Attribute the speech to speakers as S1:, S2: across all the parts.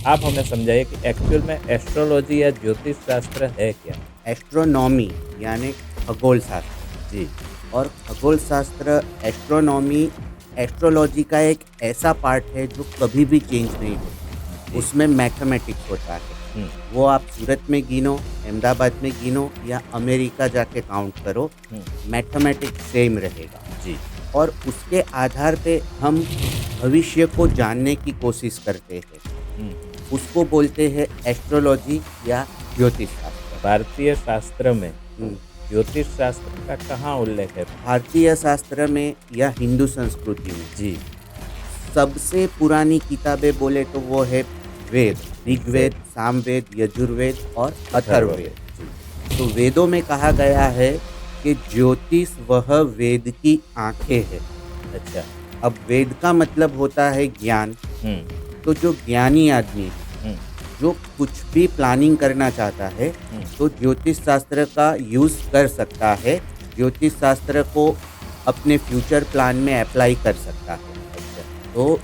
S1: आप हमें समझाइए कि एक्चुअल में एस्ट्रोलॉजी या ज्योतिष शास्त्र है क्या?
S2: एस्ट्रोनॉमी यानी खगोल शास्त्र।
S1: जी,
S2: और खगोल शास्त्र एस्ट्रोनॉमी एस्ट्रोलॉजी का एक ऐसा पार्ट है जो कभी भी चेंज नहीं होता।
S1: जी।
S2: उसमें मैथमेटिक्स होता है।
S1: हुँ,
S2: वो आप सूरत में गिनो, अहमदाबाद में गिनो या अमेरिका जाके काउंट करो,
S1: हुँ।
S2: मैथमेटिक्स सेम रहेगा।
S1: जी।
S2: और उसके आधार पे हम भविष्य को जानने की कोशिश करते हैं।
S1: हुँ, हुँ।
S2: उसको बोलते हैं एस्ट्रोलॉजी या ज्योतिष शास्त्र।
S1: भारतीय शास्त्र में
S2: हम्म,
S1: ज्योतिष शास्त्र का कहाँ उल्लेख है?
S2: भारतीय शास्त्र में या हिंदू संस्कृति में
S1: जी,
S2: सबसे पुरानी किताबें बोले तो वो है वेद,
S1: वेद,
S2: ऋग्वेद, सामवेद, यजुर्वेद और अथर्ववेद।
S1: अथर्ववेद। जी,
S2: तो वेदों में कहा गया है कि ज्योतिष वह वेद की आंखें है।
S1: अच्छा।
S2: अब वेद का मतलब होता है ज्ञान।
S1: हुँ,
S2: तो जो ज्ञानी आदमी है,
S1: हुँ,
S2: जो कुछ भी प्लानिंग करना चाहता है,
S1: हुँ।
S2: तो ज्योतिष शास्त्र का यूज़ कर सकता है। ज्योतिष शास्त्र को अपने फ्यूचर प्लान में अप्लाई कर सकता है।
S1: अच्छा।
S2: तो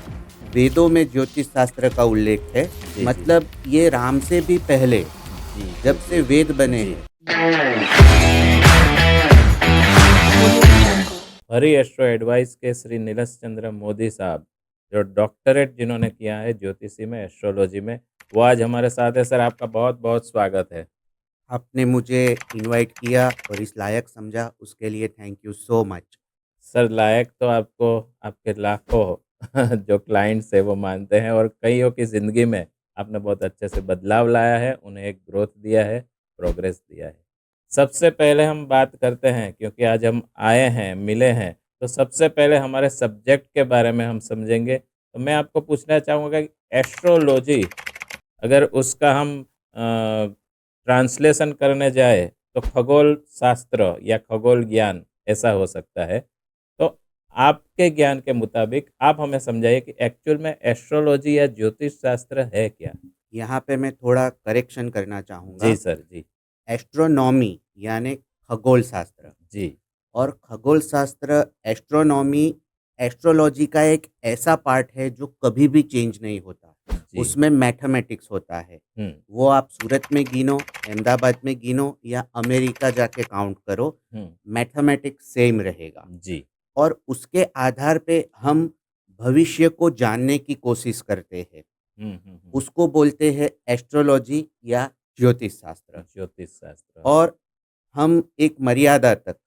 S2: वेदों में ज्योतिष शास्त्र का उल्लेख है।
S1: जी, जी,
S2: मतलब ये राम से भी पहले
S1: जी, जी,
S2: जब
S1: जी,
S2: से वेद बने
S1: जी।
S2: हैं।
S1: हरी एस्ट्रो एडवाइस के श्री नीरज चंद्र मोदी साहब, जो डॉक्टरेट जिन्होंने किया है ज्योतिषी में, एस्ट्रोलॉजी में, वो आज हमारे साथ है। सर, आपका बहुत-बहुत स्वागत है।
S2: आपने मुझे इनवाइट किया और इस लायक समझा, उसके लिए thank you so much.
S1: Sir, लायक तो आपको आपके लाखों जो क्लाइंट्स हैं वो मानते हैं, और कईयों की ज़िंदगी में आपने बहुत अच्छे से बदलाव लाया है, उन्हें एक ग्रोथ दिया है, प्रोग्रेस दिया है। सबसे पहले हम बात करते हैं, क्योंकि आज हम आए हैं, मिले हैं, तो सबसे पहले हमारे सब्जेक्ट के बारे में हम समझेंगे। तो मैं आपको पूछना चाहूँगा कि एस्ट्रोलॉजी, अगर उसका हम ट्रांसलेशन करने जाए तो खगोल शास्त्र या खगोल ज्ञान ऐसा हो सकता है। तो आपके ज्ञान के मुताबिक आप हमें समझाइए कि एक्चुअल में एस्ट्रोलॉजी या ज्योतिष शास्त्र है क्या?
S2: यहाँ पे मैं थोड़ा करेक्शन करना
S1: जी
S2: चाहूँगा।
S1: सर, जी।
S2: एस्ट्रोनॉमी यानी खगोल शास्त्र।
S1: जी,
S2: और खगोल शास्त्र एस्ट्रोनॉमी एस्ट्रोलॉजी का एक ऐसा पार्ट है जो कभी भी चेंज नहीं होता।
S1: जी।
S2: उसमें मैथमेटिक्स होता है।
S1: हुँ,
S2: वो आप सूरत में गिनो, अहमदाबाद में गिनो या अमेरिका जाके काउंट करो,
S1: हुँ।
S2: मैथमेटिक्स सेम रहेगा।
S1: जी।
S2: और उसके आधार पे हम भविष्य को जानने की कोशिश करते हैं।
S1: हुँ, हुँ, हुँ।
S2: उसको बोलते हैं एस्ट्रोलॉजी या ज्योतिष शास्त्र।
S1: ज्योतिष शास्त्र।
S2: और हम एक मर्यादा तक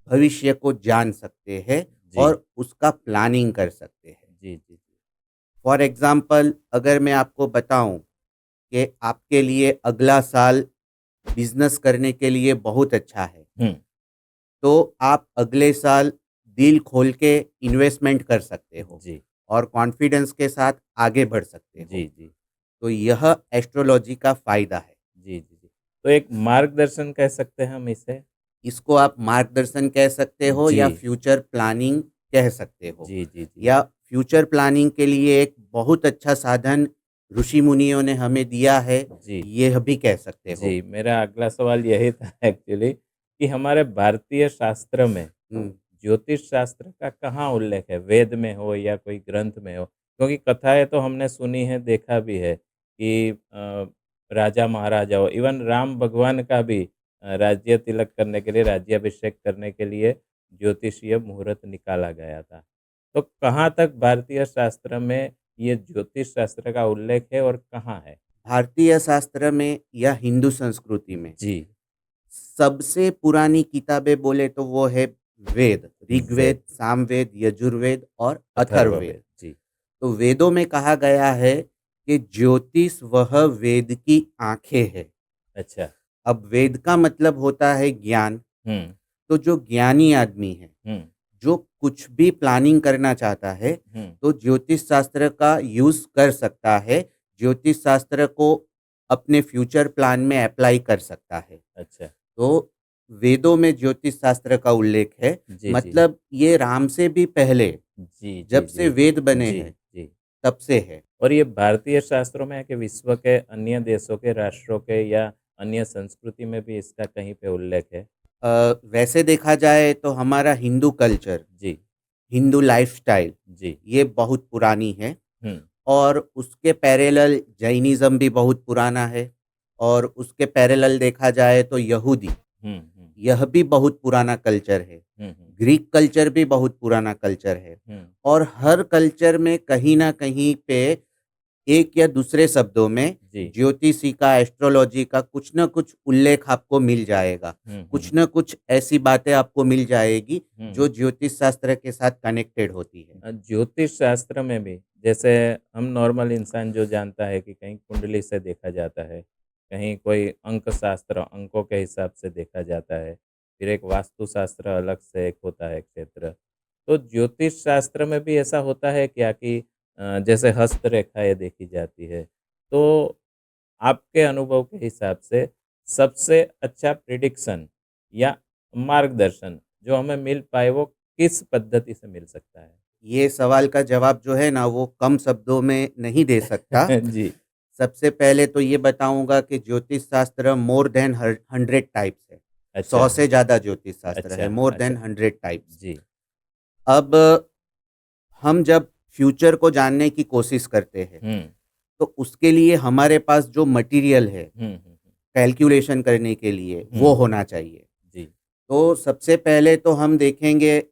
S2: भविष्य को जान सकते हैं
S1: जी।
S2: और उसका प्लानिंग कर सकते हैं।
S1: जी, जी, जी।
S2: फॉर एग्ज़ाम्पल अगर मैं आपको बताऊं कि आपके लिए अगला साल बिज़नेस करने के लिए बहुत अच्छा है,
S1: हुँ।
S2: तो आप अगले साल दिल खोल के इन्वेस्टमेंट कर सकते हो
S1: जी।
S2: और कॉन्फिडेंस के साथ आगे बढ़ सकते हो।
S1: जी, जी।
S2: तो यह एस्ट्रोलॉजी का फ़ायदा है।
S1: जी, जी, जी। तो एक मार्गदर्शन कह सकते हैं हम इसे?
S2: इसको आप मार्गदर्शन कह सकते हो
S1: जी।
S2: या फ्यूचर प्लानिंग कह सकते हो।
S1: जी, जी, जी।
S2: या फ्यूचर प्लानिंग के लिए एक बहुत अच्छा साधन ऋषि मुनियों ने हमें दिया है,
S1: जी।
S2: यह भी कह सकते हो।
S1: जी, मेरा अगला सवाल यही था एक्चुअली, कि हमारे भारतीय शास्त्र में
S2: हुँ,
S1: ज्योतिष शास्त्र का कहाँ उल्लेख है? वेद में हो या कोई ग्रंथ में हो? क्योंकि कथाएँ तो हमने सुनी है, देखा भी है कि राजा महाराजाओं, इवन राम भगवान का भी राज्य तिलक करने के लिए, राज्याभिषेक करने के लिए ज्योतिषीय मुहूर्त निकाला गया था। तो कहाँ तक भारतीय शास्त्र में ये ज्योतिष शास्त्र का उल्लेख है और कहाँ है?
S2: भारतीय शास्त्र में या हिंदू संस्कृति में
S1: जी।
S2: सबसे पुरानी किताबें बोले तो वो है वेद, ऋग्वेद,
S1: वेद,
S2: सामवेद, यजुर्वेद और अथर्ववेद।
S1: अथर्ववेद। जी।
S2: तो वेदों में कहा गया है कि ज्योतिष वह वेद की आँखें है।
S1: अच्छा।
S2: अब वेद का मतलब होता है ज्ञान।
S1: हुँ,
S2: तो जो ज्ञानी आदमी है,
S1: हुँ,
S2: जो कुछ भी प्लानिंग करना चाहता है,
S1: हुँ।
S2: तो ज्योतिष शास्त्र का यूज़ कर सकता है। ज्योतिष शास्त्र को अपने फ्यूचर प्लान में अप्लाई कर सकता है।
S1: अच्छा।
S2: तो वेदों में ज्योतिष शास्त्र का उल्लेख है।
S1: जी, जी।
S2: मतलब ये राम से भी पहले
S1: जी, जी,
S2: जब से
S1: जी।
S2: वेद बने
S1: जी,
S2: हैं,
S1: जी।
S2: तब से है।
S1: और ये भारतीय शास्त्रों में है कि विश्व के अन्य देशों के, राष्ट्रों के या अन्य संस्कृति में भी इसका कहीं पे उल्लेख है?
S2: वैसे देखा जाए तो हमारा हिंदू कल्चर,
S1: जी,
S2: हिंदू लाइफ़स्टाइल
S1: जी।
S2: ये बहुत पुरानी है।
S1: हुँ,
S2: और उसके पैरेलल जैनिज़्म भी बहुत पुराना है और उसके पैरेलल देखा जाए तो यहूदी,
S1: हुँ, हुँ,
S2: यह भी बहुत पुराना कल्चर है।
S1: हुँ, हुँ,
S2: ग्रीक कल्चर भी बहुत पुराना कल्चर है
S1: हुँ,
S2: और हर कल्चर में कहीं न कहीं पे एक या दूसरे शब्दों में
S1: जी।
S2: ज्योतिषी का, एस्ट्रोलॉजी का कुछ न कुछ उल्लेख आपको मिल जाएगा।
S1: हुँ,
S2: कुछ
S1: हुँ,
S2: न कुछ ऐसी बातें आपको मिल जाएगी
S1: हुँ।
S2: जो ज्योतिष शास्त्र के साथ कनेक्टेड होती है।
S1: ज्योतिष शास्त्र में भी जैसे हम नॉर्मल इंसान जो जानता है कि कहीं कुंडली से देखा जाता है, कहीं कोई अंक शास्त्र अंकों के हिसाब से देखा जाता है, फिर एक वास्तु शास्त्र अलग से एक होता है क्षेत्र। तो ज्योतिष शास्त्र में भी ऐसा होता है क्या कि जैसे हस्तरेखाएँ देखी जाती है, तो आपके अनुभव के हिसाब से सबसे अच्छा प्रिडिक्शन या मार्गदर्शन जो हमें मिल पाए वो किस पद्धति से मिल सकता है?
S2: ये सवाल का जवाब जो है ना वो कम शब्दों में नहीं दे सकता।
S1: जी,
S2: सबसे पहले तो ये बताऊँगा कि ज्योतिष शास्त्र मोर देन 100 टाइप्स है।
S1: अच्छा,
S2: 100 से ज़्यादा ज्योतिष शास्त्र है,
S1: अच्छा,
S2: मोर
S1: अच्छा।
S2: Then 100 types.
S1: जी।
S2: अब हम जब फ्यूचर को जानने की कोशिश करते हैं,
S1: हुँ,
S2: तो उसके लिए हमारे पास जो मटेरियल है,
S1: हुँ, हुँ, हुँ,
S2: कैलकुलेशन करने के लिए, वो
S1: हुँ,
S2: होना चाहिए।
S1: जी।
S2: तो सबसे पहले तो हम देखेंगे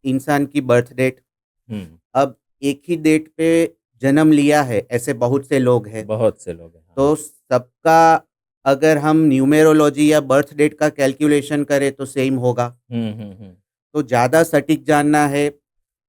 S2: इंसान की बर्थ डेट।
S1: हुँ,
S2: अब एक ही डेट पे जन्म लिया है, ऐसे बहुत से लोग हैं।
S1: बहुत से लोग हैं, हाँ।
S2: तो सबका अगर हम न्यूमेरोलॉजी या बर्थ डेट का कैलकुलेशन करें तो सेम होगा।
S1: हुँ, हुँ, हुँ,
S2: तो ज़्यादा सटीक जानना है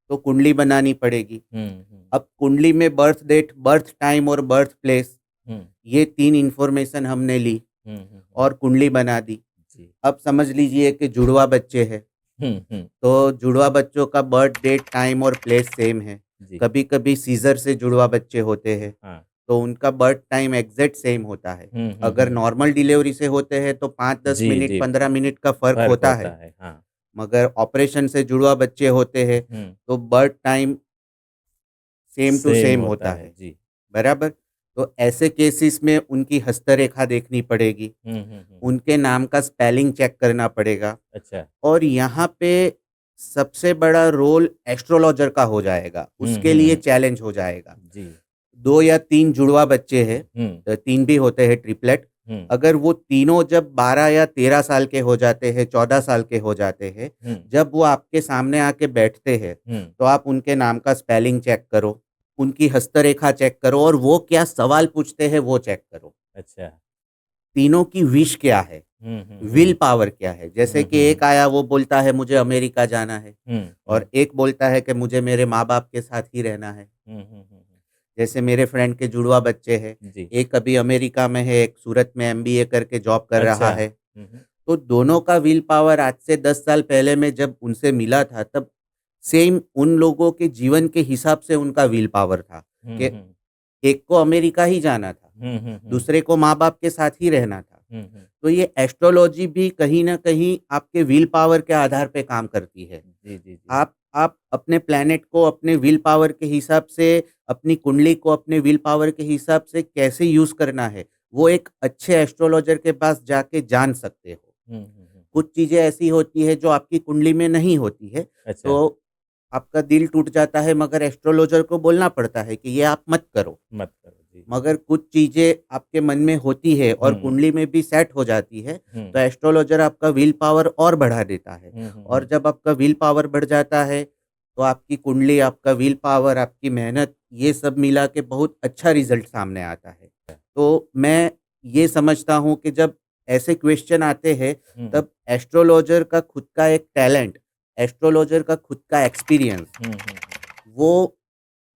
S2: तो कुंडली बनानी पड़ेगी।
S1: हुँ, हुँ,
S2: अब कुंडली में बर्थ डेट, बर्थ टाइम और बर्थ प्लेस,
S1: हुँ,
S2: ये 3 इन्फॉर्मेशन हमने ली
S1: हुँ, हुँ, हुँ,
S2: और कुंडली बना दी।
S1: जी।
S2: अब समझ लीजिए कि जुड़वा बच्चे हैं,
S1: हुँ, हुँ,
S2: तो जुड़वा बच्चों का बर्थ डेट, टाइम और प्लेस सेम है।
S1: जी,
S2: कभी-कभी सीज़र से जुड़वा बच्चे होते हैं,
S1: हाँ।
S2: तो उनका बर्थ टाइम एग्ज़ैक्ट सेम होता है।
S1: हुँ, हुँ,
S2: अगर
S1: हुँ।
S2: नॉर्मल डिलीवरी से होते हैं तो 5-10
S1: जी,
S2: मिनट,
S1: जी,
S2: 15 मिनट का फ़र्क
S1: फ़र्क
S2: होता
S1: होता
S2: है।
S1: है, हाँ।
S2: मगर ऑपरेशन से जुड़वा बच्चे होते हैं,
S1: हुँ,
S2: तो birth time same to
S1: same
S2: same
S1: होता
S2: होता
S1: है,
S2: है,
S1: जी।
S2: बराबर? तो ऐसे केसेस में उनकी हस्तरेखा देखनी पड़ेगी,
S1: हुँ, हुँ, हुँ,
S2: उनके नाम का स्पेलिंग चेक करना पड़ेगा
S1: अच्छा।
S2: और यहाँ पे सबसे बड़ा रोल एस्ट्रोलॉजर का हो जाएगा,
S1: हुँ,
S2: उसके
S1: हुँ,
S2: लिए
S1: हुँ,
S2: चैलेंज हो जाएगा।
S1: जी।
S2: 2 या 3 जुड़वा बच्चे हैं,
S1: हुँ,
S2: 3 भी होते हैं ट्रिपलेट।
S1: हुँ,
S2: अगर वो तीनों जब 12 या 13 साल के हो जाते हैं, 14 साल के हो जाते हैं,
S1: हुँ,
S2: जब वो आपके सामने आके बैठते हैं,
S1: हुँ,
S2: तो आप उनके नाम का स्पेलिंग चेक करो, उनकी हस्तरेखा चेक करो और वो क्या सवाल पूछते हैं वो चेक करो।
S1: अच्छा।
S2: तीनों की विश क्या है?
S1: हुँ, हुँ,
S2: विल
S1: हुँ,
S2: पावर क्या है? जैसे
S1: हुँ,
S2: कि
S1: हुँ,
S2: एक
S1: हुँ,
S2: आया वो बोलता है मुझे अमेरिका जाना है
S1: हुँ,
S2: और
S1: हुँ,
S2: एक बोलता है कि मुझे मेरे माँ-बाप के साथ ही रहना है।
S1: हुँ, हुँ, हुँ, हुँ,
S2: जैसे मेरे फ्रेंड के जुड़वा बच्चे हैं,
S1: जी।
S2: एक अभी अमेरिका में है, एक सूरत में एमबीए करके जॉब कर रहा
S1: अच्छा।
S2: है।
S1: हुँ, हुँ,
S2: तो दोनों का विल पावर आज से 10 साल पहले मैं जब उनसे मिला था, तब सेम उन लोगों के जीवन के हिसाब से उनका विल पावर था
S1: हुँ,
S2: कि
S1: हुँ,
S2: एक को अमेरिका ही जाना था,
S1: हुँ, हुँ, हुँ,
S2: दूसरे को माँ-बाप के साथ ही रहना था।
S1: हुँ, हुँ,
S2: तो ये एस्ट्रोलॉजी भी कहीं न कहीं आपके विल पावर के आधार पे काम करती है।
S1: जी, जी, जी।
S2: आप अपने प्लैनेट को अपने विल पावर के हिसाब से, अपनी कुंडली को अपने विल पावर के हिसाब से कैसे यूज़ करना है, वो एक अच्छे एस्ट्रोलॉजर के पास जाके जान सकते हो।
S1: हुँ, हुँ, हुँ, हुँ,
S2: कुछ चीज़ें ऐसी होती है जो आपकी कुंडली में नहीं होती है,
S1: अच्छा,
S2: तो आपका दिल टूट जाता है मगर एस्ट्रोलॉजर को बोलना पड़ता है कि ये आप मत करो।
S1: मत करो। जी।
S2: मगर कुछ चीज़ें आपके मन में होती है और
S1: हुँ,
S2: कुंडली में भी सेट हो जाती है,
S1: हुँ,
S2: तो एस्ट्रोलॉजर आपका विल पावर और बढ़ा देता है।
S1: हुँ, हुँ,
S2: और
S1: हुँ,
S2: जब आपका विल पावर बढ़ जाता है, तो आपकी कुंडली, आपका विल पावर, आपकी मेहनत, ये सब मिला के बहुत अच्छा रिज़ल्ट सामने आता है। तो मैं ये समझता हूँ कि जब ऐसे क्वेश्चन आते हैं,
S1: हुँ,
S2: तब एस्ट्रोलॉजर का खुद का एक टैलेंट, एस्ट्रोलॉजर का खुद का एक्सपीरियंस,
S1: हुँ, हुँ,
S2: वो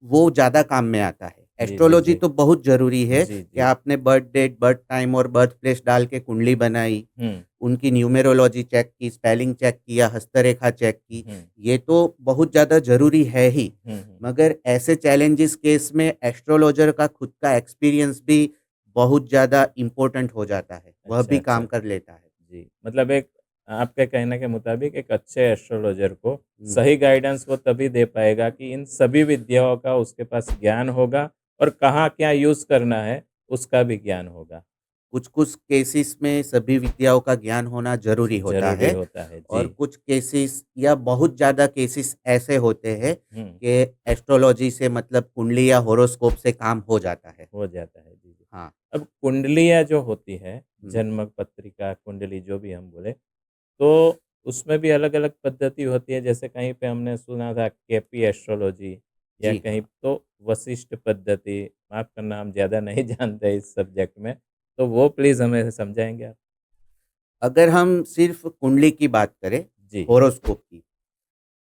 S2: वो ज़्यादा काम में आता है।
S1: जी, जी,
S2: एस्ट्रोलॉजी
S1: जी।
S2: तो बहुत ज़रूरी है
S1: जी,
S2: कि
S1: जी।
S2: आपने बर्थ डेट, बर्थ टाइम और बर्थ प्लेस डाल के कुंडली बनाई,
S1: हुँ,
S2: उनकी न्यूमेरोलॉजी चेक की, स्पेलिंग चेक किया, हस्तरेखा चेक की,
S1: हुँ,
S2: ये तो बहुत ज़्यादा ज़रूरी है ही।
S1: हुँ, हुँ, हुँ,
S2: मगर ऐसे चैलेंजेस केस में एस्ट्रोलॉजर का खुद का एक्सपीरियंस भी बहुत ज़्यादा इम्पोर्टेंट हो जाता है, वह
S1: अच्छा,
S2: भी
S1: अच्छा।
S2: काम कर लेता है।
S1: जी, मतलब एक आपके कहने के मुताबिक एक अच्छे एस्ट्रोलॉजर को
S2: हुँ।
S1: सही गाइडेंस वो तभी दे पाएगा कि इन सभी विद्याओं का उसके पास ज्ञान होगा और कहाँ क्या यूज़ करना है, उसका भी ज्ञान होगा।
S2: कुछ-कुछ केसेस में सभी विद्याओं का ज्ञान होना ज़रूरी होता
S1: ज़रूरी
S2: है
S1: होता है।
S2: और
S1: जी।
S2: कुछ केसेस या बहुत ज़्यादा केसेस ऐसे होते हैं
S1: हुँ,
S2: कि एस्ट्रोलॉजी से मतलब कुंडली या होरोस्कोप से काम हो जाता है।
S1: हो जाता है। जी, जी।
S2: हाँ।
S1: अब कुंडलियाँ जो होती है,
S2: हुँ।
S1: जन्म पत्रिका, कुंडली जो भी हम बोले, तो उसमें भी अलग-अलग पद्धति होती है। जैसे कहीं पे हमने सुना था केपी एस्ट्रोलॉजी या
S2: जी
S1: कहीं
S2: हाँ।
S1: तो वशिष्ठ पद्धति, माफ़ करना हम ज़्यादा नहीं जानते इस सब्जेक्ट में, तो वो प्लीज़ हमें समझाएँगे आप?
S2: अगर हम सिर्फ़ कुंडली की बात करें,
S1: जी।
S2: होरोस्कोप की,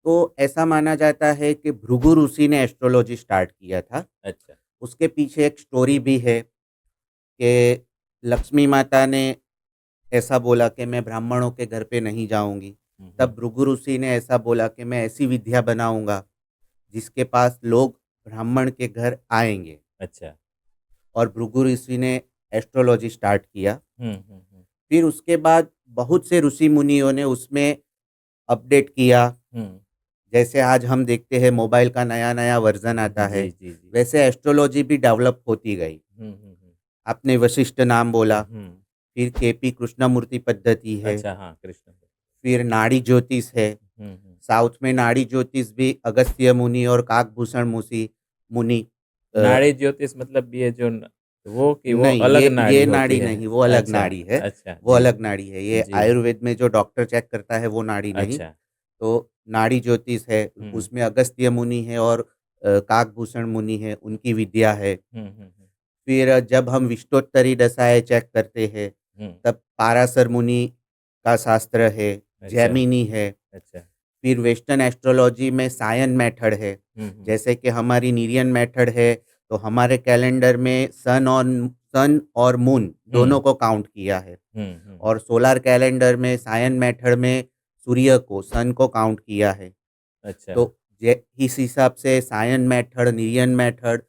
S2: तो ऐसा माना जाता है कि भृगु ऋषि ने एस्ट्रोलॉजी स्टार्ट किया था।
S1: अच्छा।
S2: उसके पीछे एक स्टोरी भी है कि लक्ष्मी माता ने ऐसा बोला कि मैं ब्राह्मणों के घर पे नहीं जाऊँगी।
S1: हुँ,
S2: तब
S1: हुँ।
S2: भृगु ऋषि ने ऐसा बोला कि मैं ऐसी विद्या बनाऊँगा, जिसके पास लोग ब्राह्मण के घर आएँगे
S1: अच्छा।
S2: और भृगु ऋषि ने एस्ट्रोलॉजी स्टार्ट किया।
S1: हुँ, हुँ, हुँ।
S2: फिर उसके बाद बहुत से ऋषि मुनियों ने उसमें अपडेट किया।
S1: हुँ।
S2: जैसे आज हम देखते हैं मोबाइल का नया-नया वर्ज़न आता
S1: जी,
S2: है,
S1: जी, जी।
S2: वैसे एस्ट्रोलॉजी भी डेवलप होती गई।
S1: हुँ, हुँ, हुँ।
S2: आपने वशिष्ठ नाम बोला,
S1: हुँ।
S2: फिर केपी कृष्णमूर्ति पद्धति है,
S1: अच्छा, हाँ, कृष्ण।
S2: फिर नाड़ी ज्योतिष है।
S1: हुँ, हुँ।
S2: साउथ में नाड़ी ज्योतिष भी अगस्त्य मुनि और काकभूषण मुनि अ,
S1: नाड़ी ज्योतिष मतलब ये जो न वो कि वो
S2: नहीं,
S1: अलग
S2: ये
S1: नाड़ी होती
S2: नाड़ी
S1: है?
S2: नहीं, वो अलग
S1: अच्छा,
S2: नाड़ी है,
S1: अच्छा,
S2: वो
S1: जी।
S2: अलग नाड़ी है। ये
S1: जी,
S2: आयुर्वेद में जो डॉक्टर चेक करता है वो नाड़ी नहीं।
S1: अच्छा।
S2: तो नाड़ी ज्योतिष है,
S1: हुँ।
S2: उसमें अगस्त्य मुनि है और काकभूषण मुनि है, उनकी विद्या है।
S1: हुँ, हुँ, हुँ।
S2: फिर जब हम विष्टोत्तरी दशाएँ चेक करते हैं,
S1: हुँ।
S2: तब पाराशर मुनि का शास्त्र है,
S1: अच्छा,
S2: जैमिनी है।
S1: अच्छा।
S2: फिर वेस्टर्न एस्ट्रोलॉजी में सायन मेथड है।
S1: हुँ, हुँ।
S2: जैसे कि हमारी नीरियन मेथड है, तो हमारे कैलेंडर में सन और मून
S1: हुँ।
S2: दोनों को काउंट किया है
S1: हुँ, हुँ, हुँ।
S2: और सोलर कैलेंडर में सायन मेथड में सूर्य को, सन को काउंट किया है।
S1: अच्छा,
S2: तो जे इस हिसाब से सायन मेथड, नीरियन मेथड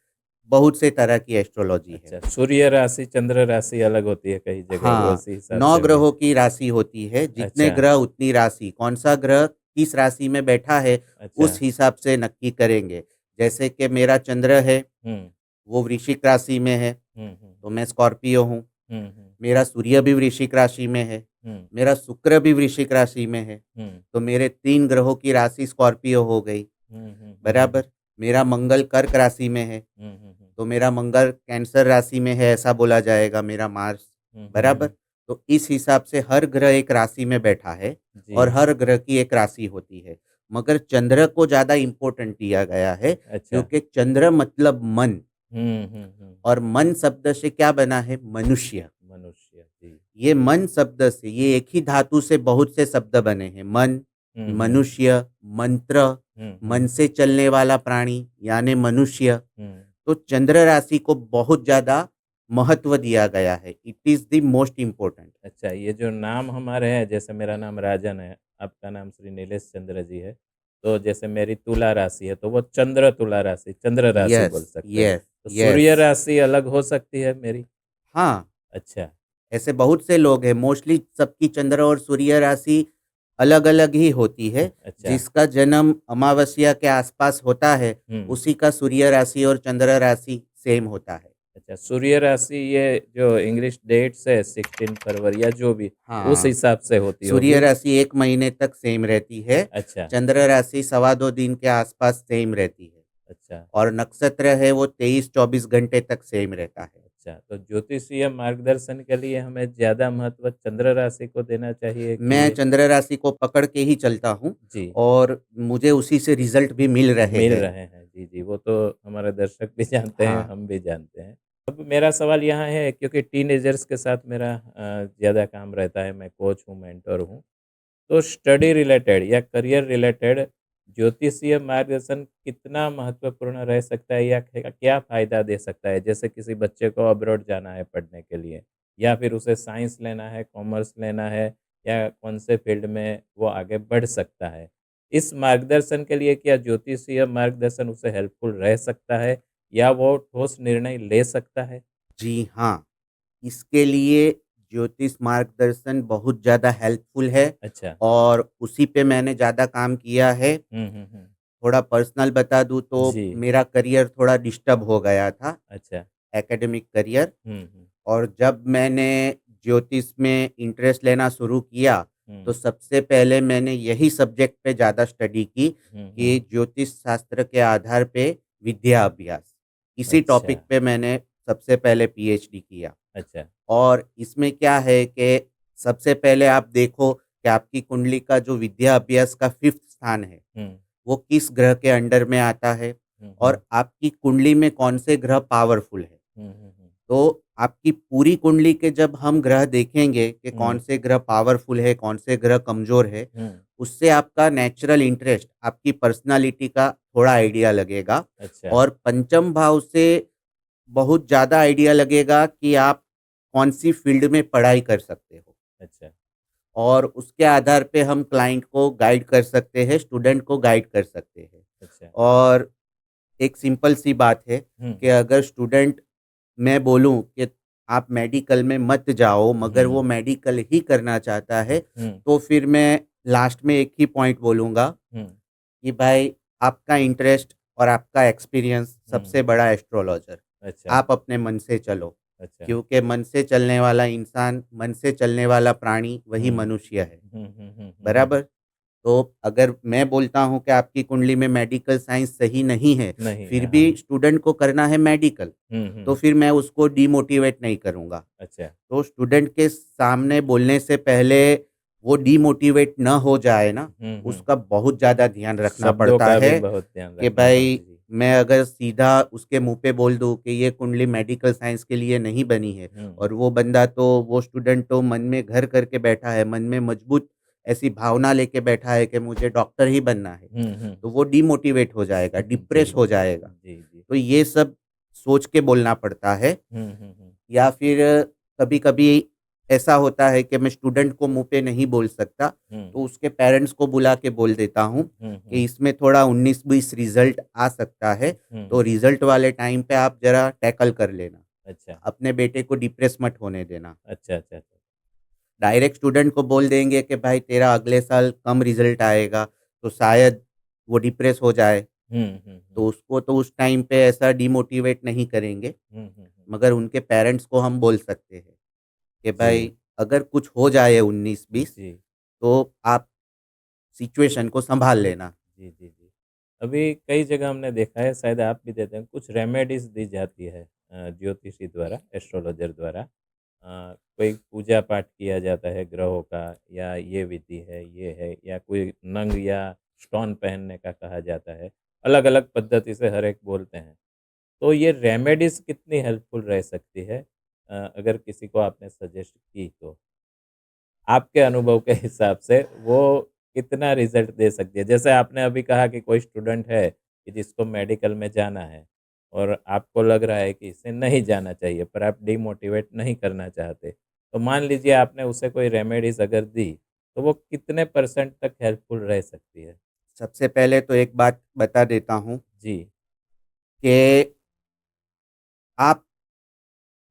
S2: बहुत से तरह की एस्ट्रोलॉजी है।
S1: अच्छा। सूर्य राशि, चंद्र राशि अलग होती है कई जगह, वो
S2: हाँ,
S1: उसी हिसाब
S2: 9
S1: से भी
S2: ग्रहों की राशि होती है, जितने
S1: अच्छा,
S2: ग्रह उतनी राशि, कौन-सा ग्रह किस राशि में बैठा है,
S1: अच्छा।
S2: उस हिसाब से नक्की करेंगे। जैसे कि मेरा चंद्र है,
S1: हुँ,
S2: वो वृश्चिक राशि में है,
S1: हुँ, हुँ,
S2: तो मैं स्कॉर्पियो हूँ।
S1: हुँ, हुँ,
S2: मेरा सूर्य भी वृश्चिक राशि में है,
S1: हुँ,
S2: मेरा शुक्र भी वृश्चिक राशि में है,
S1: हुँ,
S2: तो मेरे 3 ग्रहों की राशि स्कॉर्पियो हो गई,
S1: हुँ, हुँ, हुँ,
S2: बराबर? मेरा मंगल कर्क राशि में है,
S1: हुँ, हुँ, हुँ,
S2: तो मेरा मंगल कैंसर राशि में है ऐसा बोला जाएगा, मेरा मार्स,
S1: हुँ, हुँ,
S2: बराबर?
S1: हुँ।
S2: तो इस हिसाब से हर ग्रह एक राशि में बैठा है और
S1: जी,
S2: हर ग्रह की एक राशि होती है। मगर चंद्र को ज़्यादा इम्पोर्टेंट दिया गया है
S1: अच्छा।
S2: क्योंकि चंद्र मतलब मन
S1: हुँ, हुँ, हुँ।
S2: और मन शब्द से क्या बना है? मनुष्य।
S1: मनुष्य, जी।
S2: ये मन शब्द से ये एक ही धातु से बहुत से शब्द बने हैं। मन,
S1: हुँ, हुँ,
S2: मनुष्य, मंत्र,
S1: हुँ,
S2: मन
S1: हुँ,
S2: से चलने वाला प्राणी यानी मनुष्य।
S1: हुँ।
S2: तो चंद्र राशि को बहुत ज़्यादा महत्व दिया गया है। It is the most important.
S1: अच्छा, ये जो नाम हमारे हैं, जैसे मेरा नाम राजन है, आपका नाम श्री नीलेश चंद्र जी है, तो जैसे मेरी तुला राशि है, तो वो चंद्र तुला राशि, चंद्र राशि
S2: यस,
S1: बोल सकते हैं।
S2: यस,
S1: तो
S2: यस।
S1: सूर्य राशि अलग हो सकती है मेरी?
S2: हाँ,
S1: अच्छा,
S2: ऐसे बहुत से लोग हैं, मोस्टली सबकी चंद्र और सूर्य राशि अलग-अलग ही होती है।
S1: अच्छा।
S2: जिसका जन्म अमावस्या के आसपास होता है,
S1: हुँ।
S2: उसी का सूर्य राशि और चंद्र राशि सेम होता है।
S1: अच्छा, सूर्य राशि ये जो इंग्लिश डेट्स है 16 फरवरी या जो भी, उस
S2: हाँ,
S1: हिसाब से होती
S2: सूर्य
S1: होगी?
S2: राशि 1 महीने तक सेम रहती है,
S1: अच्छा,
S2: चंद्र राशि सवा 2 दिन के आसपास सेम रहती है
S1: अच्छा,
S2: और नक्षत्र है वो 23-24 घंटे तक सेम रहता है।
S1: अच्छा। तो ज्योतिषीय मार्गदर्शन के लिए हमें ज़्यादा महत्व चंद्र राशि को देना चाहिए
S2: मैं
S1: कि
S2: चंद्र राशि को पकड़ के ही चलता हूँ
S1: जी,
S2: और मुझे उसी से रिज़ल्ट भी मिल रहे
S1: मिल
S2: हैं।
S1: रहे हैं? जी, जी, वो तो हमारे दर्शक भी जानते हैं,
S2: हाँ,
S1: हम भी जानते हैं। अब मेरा सवाल यहाँ है क्योंकि टीनेजर्स के साथ मेरा ज़्यादा काम रहता है, मैं कोच हूँ, मेंटर हूँ। तो स्टडी रिलेटेड या करियर रिलेटेड ज्योतिषीय मार्गदर्शन कितना महत्वपूर्ण रह सकता है या क्या फ़ायदा दे सकता है? जैसे किसी बच्चे को अब्रॉड जाना है पढ़ने के लिए या फिर उसे साइंस लेना है, कॉमर्स लेना है या कौन से फ़ील्ड में वो आगे बढ़ सकता है। इस मार्गदर्शन के लिए क्या ज्योतिषीय मार्गदर्शन उसे हेल्पफुल रह सकता है या वो ठोस निर्णय ले सकता है?
S2: जी हाँ, इसके लिए ज्योतिष मार्गदर्शन बहुत ज़्यादा हेल्पफुल है
S1: अच्छा।
S2: और उसी पे मैंने ज़्यादा काम किया है।
S1: हुँ, हुँ, हुँ।
S2: थोड़ा पर्सनल बता दूँ तो
S1: जी।
S2: मेरा करियर थोड़ा डिस्टर्ब हो गया था।
S1: अच्छा।
S2: Academic career.
S1: हुँ।
S2: और जब मैंने ज्योतिष में इंटरेस्ट लेना शुरू किया, तो
S1: हुँ।
S2: सबसे पहले मैंने यही सब्जेक्ट पे ज़्यादा स्टडी की कि
S1: हुँ।
S2: ज्योतिष शास्त्र के आधार पे विद्या अभ्यास, इसी
S1: अच्छा,
S2: टॉपिक पे मैंने सबसे पहले पीएचडी किया।
S1: अच्छा।
S2: और इसमें क्या है कि सबसे पहले आप देखो कि आपकी कुंडली का जो विद्या अभ्यास का 5th स्थान है,
S1: हुँ।
S2: वो किस ग्रह के अंडर में आता है
S1: हुँ, हुँ।
S2: और आपकी कुंडली में कौन से ग्रह पावरफुल है।
S1: हुँ, हुँ, हुँ।
S2: तो आपकी पूरी कुंडली के जब हम ग्रह देखेंगे कि कौन
S1: हुँ,
S2: से ग्रह पावरफुल है, कौन से ग्रह कमज़ोर है,
S1: हुँ।
S2: उससे आपका नेचुरल इंटरेस्ट, आपकी पर्सनैलिटी का थोड़ा आइडिया लगेगा।
S1: अच्छा,
S2: और पंचम भाव से बहुत ज़्यादा आइडिया लगेगा कि आप कौन-सी फ़ील्ड में पढ़ाई कर सकते हो।
S1: अच्छा,
S2: और उसके आधार पे हम क्लाइंट को गाइड कर सकते हैं, स्टूडेंट को गाइड कर सकते हैं।
S1: अच्छा।
S2: और एक सिंपल सी बात है
S1: हुँ,
S2: कि अगर स्टूडेंट, मैं बोलूँ कि आप मेडिकल में मत जाओ, मगर वो
S1: हुँ,
S2: मेडिकल ही करना चाहता है,
S1: हुँ,
S2: तो फिर मैं लास्ट में एक ही पॉइंट बोलूँगा
S1: हुँ,
S2: कि भाई, आपका इंटरेस्ट और आपका एक्सपीरियंस
S1: हुँ।
S2: सबसे बड़ा एस्ट्रोलॉजर।
S1: अच्छा,
S2: आप अपने मन से चलो,
S1: अच्छा।
S2: क्योंकि मन से चलने वाला इंसान, मन से चलने वाला प्राणी वही
S1: हुँ।
S2: मनुष्य है।
S1: हुँ, हुँ, हुँ, हुँ, हुँ।
S2: बराबर? तो अगर मैं बोलता हूँ कि आपकी कुंडली में मेडिकल साइंस सही नहीं है,
S1: नहीं
S2: फिर
S1: है,
S2: भी
S1: हाँ।
S2: स्टूडेंट को करना है मेडिकल,
S1: हुँ,
S2: तो
S1: हुँ।
S2: फिर मैं उसको डिमोटिवेट नहीं करूँगा।
S1: अच्छा।
S2: तो स्टूडेंट के सामने बोलने से पहले वो डिमोटिवेट ना हो जाए ना,
S1: हुँ, हुँ।
S2: उसका बहुत ज़्यादा ध्यान रखना
S1: शब्दों
S2: पड़ता
S1: का भी
S2: है
S1: बहुत ध्यान
S2: कि
S1: रखना पड़ता
S2: भाई,
S1: है। जी।
S2: मैं अगर सीधा उसके मुँह पे बोल दूँ कि ये कुंडली मेडिकल साइंस के लिए नहीं बनी है,
S1: हुँ,
S2: और वो बंदा तो, वो स्टूडेंट तो मन में घर करके बैठा है, मन में मजबूत ऐसी भावना लेके बैठा है कि मुझे डॉक्टर ही बनना है,
S1: हुँ, हुँ।
S2: तो वो डिमोटिवेट हो जाएगा,
S1: जी,
S2: डिप्रेस हो जाएगा।
S1: जी, जी।
S2: तो ये सब सोच के बोलना पड़ता है।
S1: हुँ, हुँ, हुँ।
S2: या फिर कभी-कभी ऐसा होता है कि मैं स्टूडेंट को मुँह पे नहीं बोल सकता,
S1: हुँ,
S2: तो उसके पेरेंट्स को बुला के बोल देता हूँ
S1: हुँ,
S2: कि
S1: हुँ,
S2: इसमें थोड़ा 19-20 रिज़ल्ट आ सकता है,
S1: हुँ,
S2: तो
S1: हुँ।
S2: रिज़ल्ट वाले टाइम पे आप ज़रा टैकल कर लेना।
S1: अच्छा।
S2: अपने बेटे को डिप्रेस मत होने देना।
S1: अच्छा, अच्छा, अच्छा।
S2: डायरेक्ट स्टूडेंट को बोल देंगे कि भाई, तेरा अगले साल कम रिज़ल्ट आएगा, तो शायद वो डिप्रेस हो जाए,
S1: हुँ, हुँ,
S2: तो
S1: हुँ।
S2: उसको तो उस टाइम पे ऐसा डिमोटिवेट नहीं करेंगे।
S1: हुँ, हुँ, हुँ।
S2: मगर उनके पेरेंट्स को हम बोल सकते हैं कि
S1: जी,
S2: भाई, अगर कुछ हो जाए 19-20,
S1: जी।
S2: तो आप सिचुएशन को सँभाल लेना।
S1: जी, जी, जी। अभी कई जगह हमने देखा है, शायद आप भी देते हैं, कुछ रेमेडीज़ दी जाती है ज्योतिषी द्वारा, एस्ट्रोलॉजर द्वारा। कोई पूजा पाठ किया जाता है ग्रहों का, या ये विधि है, ये है, या कोई नंग या स्टोन पहनने का कहा जाता है। अलग-अलग पद्धति से हर एक बोलते हैं। तो ये रेमेडीज़ कितनी हेल्पफुल रह सकती है अगर किसी को आपने सजेस्ट की तो? आपके अनुभव के हिसाब से वो कितना रिज़ल्ट दे सकती है? जैसे आपने अभी कहा कि कोई स्टूडेंट है कि जिसको मेडिकल में जाना है और आपको लग रहा है कि इसे नहीं जाना चाहिए, पर आप डिमोटिवेट नहीं करना चाहते। तो मान लीजिए आपने उसे कोई रेमेडीज़ अगर दी, तो वो कितने परसेंट तक हेल्पफुल रह सकती है?
S2: सबसे पहले तो एक बात बता देता हूँ
S1: जी,
S2: कि आप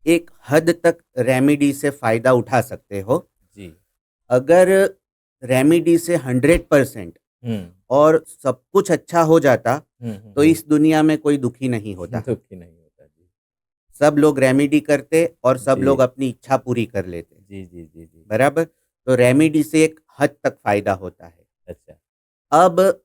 S2: एक हद तक रेमेडी से फ़ायदा उठा सकते हो।
S1: जी।
S2: अगर रेमेडी से 100%
S1: हुँ।
S2: और सब कुछ अच्छा हो जाता,
S1: हुँ, हुँ,
S2: तो
S1: हुँ।
S2: इस दुनिया में कोई दुखी नहीं होता।
S1: दुखी नहीं होता। जी।
S2: सब लोग रेमेडी करते और सब लोग
S1: जी।
S2: अपनी इच्छा पूरी कर लेते।
S1: जी, जी, जी, जी।
S2: बराबर? तो रेमेडी से एक हद तक फ़ायदा होता है।
S1: अच्छा।
S2: अब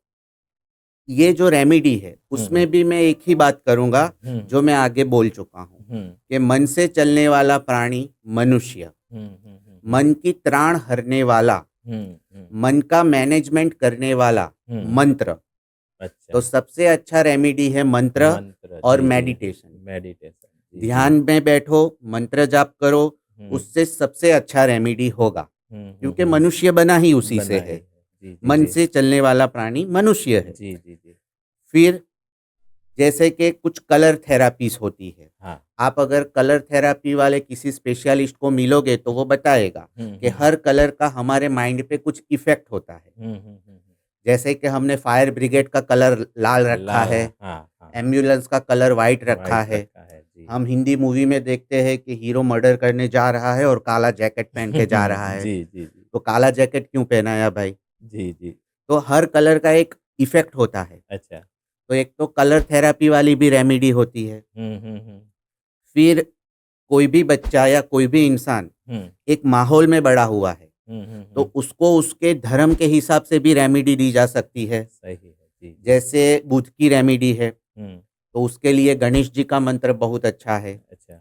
S2: ये जो रेमेडी है,
S1: हुँ, हुँ।
S2: उसमें भी मैं एक ही बात करूँगा,
S1: हुँ,
S2: जो मैं आगे बोल चुका हूँ,
S1: हुँ।
S2: कि मन से चलने वाला प्राणी मनुष्य,
S1: हुँ, हुँ, हुँ, हुँ।
S2: मन की त्राण हरने वाला,
S1: हुँ, हुँ,
S2: मन का मैनेजमेंट करने वाला
S1: हुँ।
S2: मंत्र। तो
S1: अच्छा,
S2: सबसे अच्छा रेमेडी है मंत्र
S1: मंत्र।
S2: और
S1: जी, जी।
S2: मेडिटेशन।
S1: मेडिटेशन। जी, जी।
S2: ध्यान में बैठो, मंत्र जाप करो,
S1: हुँ,
S2: उससे सबसे अच्छा रेमेडी होगा।
S1: हुँ, हुँ,
S2: क्योंकि
S1: हुँ।
S2: मनुष्य बना ही उसी से
S1: बना ही
S2: है।
S1: है। जी, जी,
S2: मन
S1: जी।
S2: से चलने वाला प्राणी मनुष्य है।
S1: जी, जी, जी।
S2: फिर जैसे कि कुछ कलर थेरापीज़ होती है।
S1: हाँ।
S2: आप अगर कलर थेरापी वाले किसी स्पेशलिस्ट को मिलोगे, तो वो बताएगा
S1: हुँ,
S2: कि
S1: हुँ,
S2: हर कलर का हमारे माइंड पे कुछ इफ़ेक्ट होता है।
S1: हुँ, हुँ, हुँ, हुँ।
S2: जैसे कि हमने फायर ब्रिगेड का कलर लाल रखा
S1: लाल,
S2: है,
S1: हाँ, हाँ।
S2: एम्बुलेंस का कलर व्हाइट रखा
S1: व्हाइट
S2: है।
S1: रखा है। जी।
S2: हम हिंदी मूवी में देखते हैं कि हीरो मर्डर करने जा रहा है और काला जैकेट पहन के जा रहा है।
S1: जी, जी, जी।
S2: तो काला जैकेट क्यों पहनाया भाई?
S1: जी, जी।
S2: तो हर कलर का एक इफ़ेक्ट होता है।
S1: अच्छा।
S2: तो एक तो कलर थेरापी वाली भी रेमेडी होती है।
S1: हुँ, हुँ, हुँ।
S2: फिर कोई भी बच्चा या कोई भी इंसान
S1: हुँ,
S2: एक माहौल में बड़ा हुआ है,
S1: हुँ, हुँ,
S2: तो
S1: हुँ।
S2: उसको उसके धर्म के हिसाब से भी रेमेडी दी जा सकती है।
S1: सही है। जी, जी।
S2: जैसे बुद्ध की रेमेडी है,
S1: हुँ,
S2: तो उसके लिए गणेश जी का मंत्र बहुत अच्छा है।
S1: अच्छा।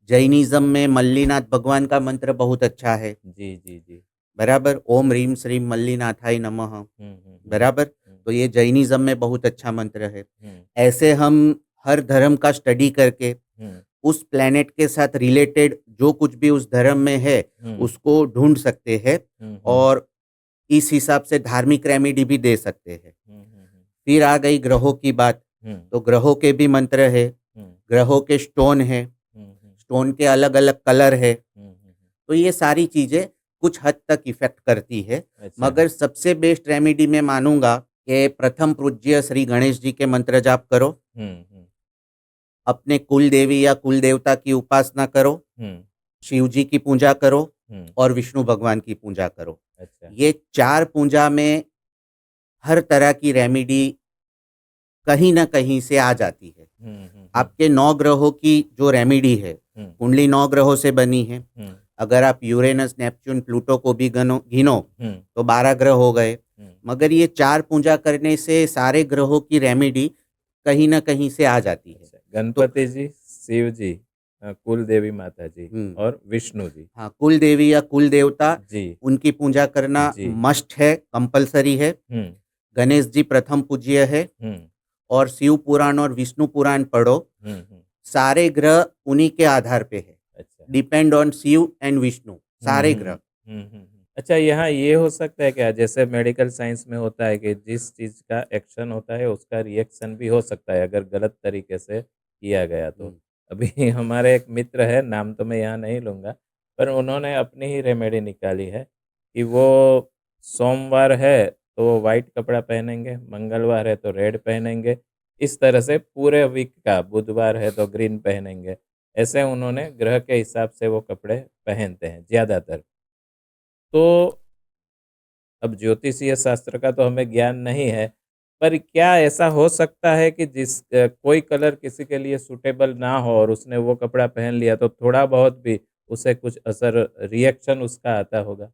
S2: जैनिज़्म में मल्लिनाथ भगवान का मंत्र बहुत अच्छा है,
S1: जी, जी, जी।
S2: बराबर? ओम ह्रीं श्रीं मल्लिनाथाय नमः,
S1: हुँ, हुँ, हुँ,
S2: बराबर?
S1: हुँ,
S2: तो ये जैनिज़्म में बहुत अच्छा मंत्र है।
S1: हुँ,
S2: ऐसे हम हर धर्म का स्टडी करके
S1: हुँ,
S2: उस प्लैनेट के साथ रिलेटेड जो कुछ भी उस धर्म में है,
S1: हुँ,
S2: उसको ढूँढ सकते हैं
S1: हुँ, हुँ,
S2: और इस हिसाब से धार्मिक रेमेडी भी दे सकते हैं।
S1: हुँ, हुँ, हुँ,
S2: फिर आ गई ग्रहों की बात,
S1: हुँ,
S2: तो ग्रहों के भी मंत्र है,
S1: हुँ,
S2: ग्रहों के स्टोन है,
S1: हुँ, हुँ,
S2: स्टोन के अलग-अलग कलर है।
S1: हुँ, हुँ,
S2: तो ये सारी चीज़ें कुछ हद तक इफ़ेक्ट करती है,
S1: अच्छा।
S2: मगर सबसे बेस्ट रेमेडी मैं मानूँगा कि प्रथम पूज्य श्री गणेश जी के मंत्र जाप करो,
S1: हुँ, हुँ,
S2: अपने कुल देवी या कुल देवता की उपासना करो,
S1: हुँ,
S2: शिव जी की पूजा करो
S1: हुँ,
S2: और विष्णु भगवान की पूजा करो।
S1: अच्छा।
S2: ये 4 पूजा में हर तरह की रेमेडी कहीं न कहीं से आ जाती है।
S1: हुँ, हुँ, हुँ,
S2: आपके 9 ग्रहों की जो रेमेडी है,
S1: हुँ,
S2: कुंडली 9 ग्रहों से बनी है।
S1: हुँ,
S2: अगर आप यूरेनस, नेपच्यून, प्लूटो को भी गिनो
S1: हुँ,
S2: तो 12 ग्रह हो गए।
S1: हुँ,
S2: मगर ये 4 पूजा करने से सारे ग्रहों की रेमेडी कहीं न कहीं से आ जाती है।
S1: अच्छा।
S2: तो
S1: गणपति जी, शिव जी, कुल देवी माता जी
S2: हुँ,
S1: और विष्णु जी।
S2: हाँ, कुल देवी या कुल देवता
S1: जी,
S2: उनकी पूजा करना
S1: जी।
S2: मस्ट है, कंपल्सरी है।
S1: हुँ,
S2: गणेश जी प्रथम पूज्य है
S1: हुँ,
S2: और शिव पुराण और विष्णु पुराण पढ़ो।
S1: हुँ, हुँ,
S2: सारे ग्रह उन्हीं के आधार पे है।
S1: अच्छा।
S2: Depend on Shiva and Vishnu,
S1: हुँ,
S2: सारे
S1: हुँ,
S2: ग्रह।
S1: हुँ, हुँ, हुँ। अच्छा, यहाँ ये हो सकता है क्या, जैसे मेडिकल साइंस में होता है कि जिस चीज़ का एक्शन होता है उसका रिएक्शन भी हो सकता है अगर गलत तरीके से किया गया तो।
S2: हुँ।
S1: अभी हमारे एक मित्र है, नाम तो मैं यहाँ नहीं लूँगा, पर उन्होंने अपनी ही रेमेडी निकाली है कि वो सोमवार है तो वो व्हाइट कपड़ा पहनेंगे, मंगलवार है तो रेड पहनेंगे, इस तरह से पूरे वीक का, बुधवार है तो ग्रीन पहनेंगे। ऐसे उन्होंने ग्रह के हिसाब से वो कपड़े पहनते हैं ज़्यादातर। तो अब ज्योतिषीय शास्त्र का तो हमें ज्ञान नहीं है, पर क्या ऐसा हो सकता है कि कोई कलर किसी के लिए सूटेबल ना हो और उसने वो कपड़ा पहन लिया तो थोड़ा बहुत भी उसे कुछ असर, रिएक्शन उसका आता होगा?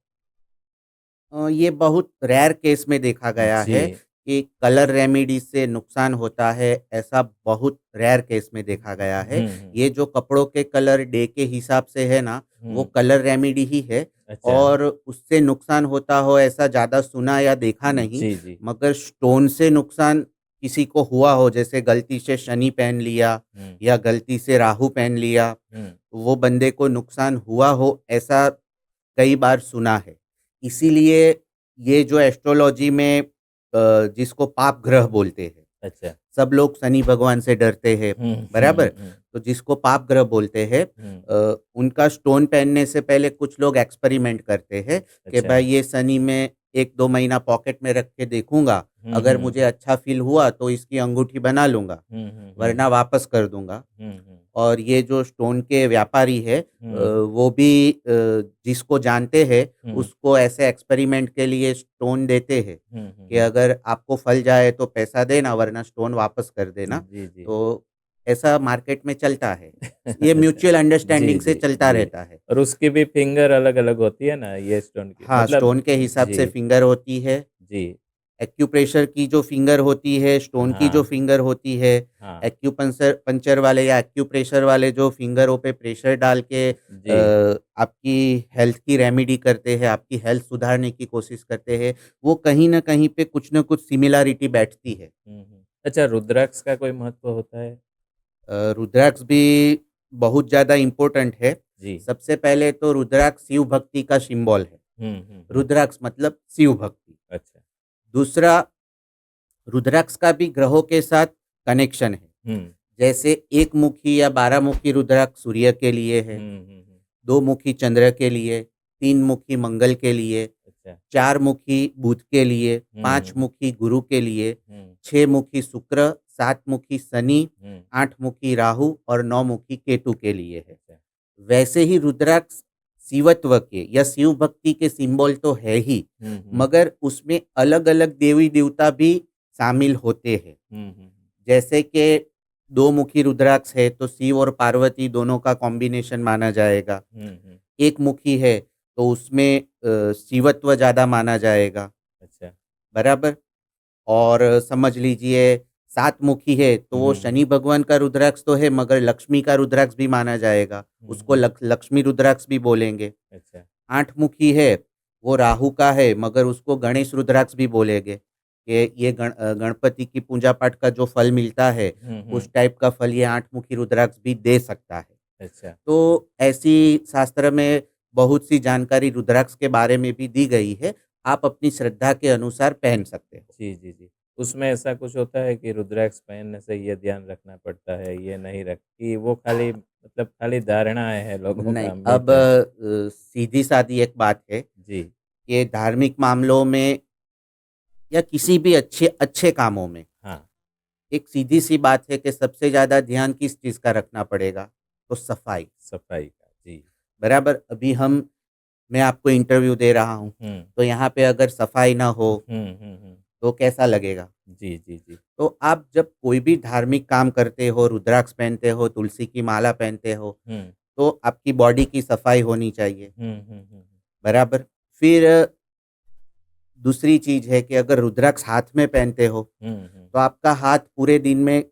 S2: ये बहुत रेयर केस में देखा गया
S1: जी।
S2: है कि कलर रेमेडी से नुकसान होता है, ऐसा बहुत रेयर केस में देखा गया है।
S1: हुँ, हुँ,
S2: ये जो कपड़ों के कलर डे के हिसाब से है ना, वो
S1: हुँ।
S2: कलर रेमेडी ही है
S1: अच्छा।
S2: और उससे नुकसान होता हो ऐसा ज़्यादा सुना या देखा नहीं।
S1: जी, जी।
S2: मगर स्टोन से नुकसान किसी को हुआ हो, जैसे गलती से शनि पहन लिया
S1: हुँ,
S2: या गलती से राहु पहन लिया,
S1: हुँ।
S2: वो बंदे को नुकसान हुआ हो, ऐसा कई बार सुना है। इसीलिए ये जो एस्ट्रोलॉजी में जिसको पाप ग्रह बोलते हैं,
S1: अच्छा।
S2: सब लोग शनि भगवान से डरते हैं,
S1: हुँ,
S2: बराबर?
S1: हुँ, हुँ,
S2: तो जिसको पाप ग्रह बोलते हैं,
S1: हुँ।
S2: उनका स्टोन पहनने से पहले कुछ लोग एक्सपेरिमेंट करते हैं कि
S1: अच्छा।
S2: भाई ये शनि मैं 1-2 महीना पॉकेट में रख के देखूँगा,
S1: हुँ,
S2: अगर
S1: हुँ।
S2: मुझे अच्छा फ़ील हुआ तो इसकी अंगूठी बना लूँगा,
S1: हुँ, हुँ, हुँ।
S2: वरना वापस कर दूँगा।
S1: हुँ, हुँ।
S2: और ये जो स्टोन के व्यापारी है,
S1: हुँ,
S2: वो भी जिसको जानते हैं
S1: हुँ।
S2: उसको ऐसे एक्सपेरिमेंट के लिए स्टोन देते हैं
S1: हुँ, हुँ,
S2: कि
S1: हुँ।
S2: अगर आपको फल जाए तो पैसा देना वरना स्टोन वापस कर देना।
S1: जी, जी।
S2: तो ऐसा मार्केट में चलता है। ये
S1: अच्छा।
S2: म्यूचुअल
S1: जी,
S2: अंडरस्टैंडिंग से
S1: जी,
S2: चलता
S1: जी।
S2: रहता है।
S1: और उसकी भी फिंगर अलग-अलग होती है ना, ये स्टोन की?
S2: हाँ,
S1: मतलब
S2: स्टोन के हिसाब से
S1: जी,
S2: फिंगर होती है।
S1: जी।
S2: एक्यूप्रेशर की जो फिंगर होती है, स्टोन की जो
S1: हाँ,
S2: फिंगर होती है,
S1: हाँ।
S2: एक्यूपंसर पंचर वाले या एक्यूप्रेशर वाले जो फिंगरों पे प्रेशर डाल के
S1: जी।
S2: आपकी हेल्थ की रेमेडी करते हैं, आपकी हेल्थ सुधारने की कोशिश करते हैं, वो कहीं न कहीं पे कुछ न कुछ सिमिलैरिटी बैठती है।
S1: हुँ, हुँ। अच्छा, रुद्राक्ष का कोई महत्व होता है?
S2: रुद्राक्ष भी बहुत ज़्यादा इम्पोर्टेंट है।
S1: जी।
S2: सबसे पहले तो रुद्राक्ष शिव भक्ति का सिंबल है।
S1: हुँ, हुँ, हुँ।
S2: रुद्राक्ष मतलब शिव भक्ति।
S1: अच्छा।
S2: दूसरा, रुद्राक्ष का भी ग्रहों के साथ कनेक्शन है।
S1: हुँ।
S2: जैसे एक मुखी या 12 मुखी रुद्राक्ष सूर्य के लिए है,
S1: हुँ, हुँ, हुँ।
S2: 2 मुखी चंद्र के लिए, 3 मुखी मंगल के लिए,
S1: अच्छा।
S2: 4 मुखी बुध के लिए,
S1: हुँ,
S2: 5
S1: हुँ,
S2: मुखी गुरु के लिए,
S1: हुँ,
S2: 6 मुखी शुक्र, 7 मुखी शनि,
S1: हुँ।
S2: 8 मुखी राहु और 9 मुखी केतु के लिए है।
S1: अच्छा।
S2: वैसे ही रुद्राक्ष शिवत्व के या शिव भक्ति के सिंबल तो है ही,
S1: हुँ, हुँ।
S2: मगर उसमें अलग-अलग देवी-देवता भी शामिल होते हैं।
S1: हुँ, हुँ, हुँ।
S2: जैसे कि दो मुखी रुद्राक्ष है तो शिव और पार्वती दोनों का कॉम्बिनेशन माना जाएगा।
S1: हुँ।
S2: एक मुखी है तो उसमें शिवत्व ज़्यादा माना जाएगा,
S1: अच्छा।
S2: बराबर? और समझ लीजिए 7 मुखी है तो
S1: हुँ,
S2: वो
S1: हुँ,
S2: शनि भगवान का रुद्राक्ष तो है मगर लक्ष्मी का रुद्राक्ष भी माना जाएगा,
S1: हुँ,
S2: उसको
S1: हुँ।
S2: लक्ष्मी रुद्राक्ष भी बोलेंगे।
S1: अच्छा।
S2: 8 मुखी है, वो राहु का है मगर उसको गणेश रुद्राक्ष भी बोलेंगे कि ये गणपति की पूजा पाठ का जो फल मिलता है,
S1: हुँ,
S2: उस
S1: हुँ।
S2: टाइप का फल ये 8 मुखी रुद्राक्ष भी दे सकता है।
S1: अच्छा।
S2: तो ऐसी शास्त्र में बहुत सी जानकारी रुद्राक्ष के बारे में भी दी गई है, आप अपनी श्रद्धा के अनुसार पहन सकते हो।
S1: जी, जी, जी। उसमें ऐसा कुछ होता है कि रुद्राक्ष पहनने से ये ध्यान रखना पड़ता है, ये नहीं रख कि वो खाली मतलब खाली धारणाएँ हैं, लोगों
S2: नहीं,
S1: का
S2: अब
S1: मिथ है।
S2: सीधी-सादी एक बात है
S1: जी।
S2: कि धार्मिक मामलों में या किसी भी अच्छे अच्छे कामों में
S1: हाँ,
S2: एक सीधी-सी बात है कि सबसे ज़्यादा ध्यान किस चीज़ का रखना पड़ेगा? तो सफाई,
S1: सफाई का। जी।
S2: बराबर? अभी मैं आपको इंटरव्यू दे रहा हूँ,
S1: हुँ।
S2: तो यहाँ पे अगर सफाई ना हो,
S1: हुँ, हुँ, हुँ।
S2: तो कैसा लगेगा?
S1: जी, जी, जी।
S2: तो आप जब कोई भी धार्मिक काम करते हो, रुद्राक्ष पहनते हो, तुलसी की माला पहनते हो,
S1: हुँ।
S2: तो आपकी बॉडी की सफाई होनी चाहिए,
S1: हुँ, हुँ, हुँ, हुँ।
S2: बराबर? फिर दूसरी चीज़ है कि अगर रुद्राक्ष हाथ में पहनते हो,
S1: हुँ, हुँ।
S2: तो आपका हाथ पूरे दिन में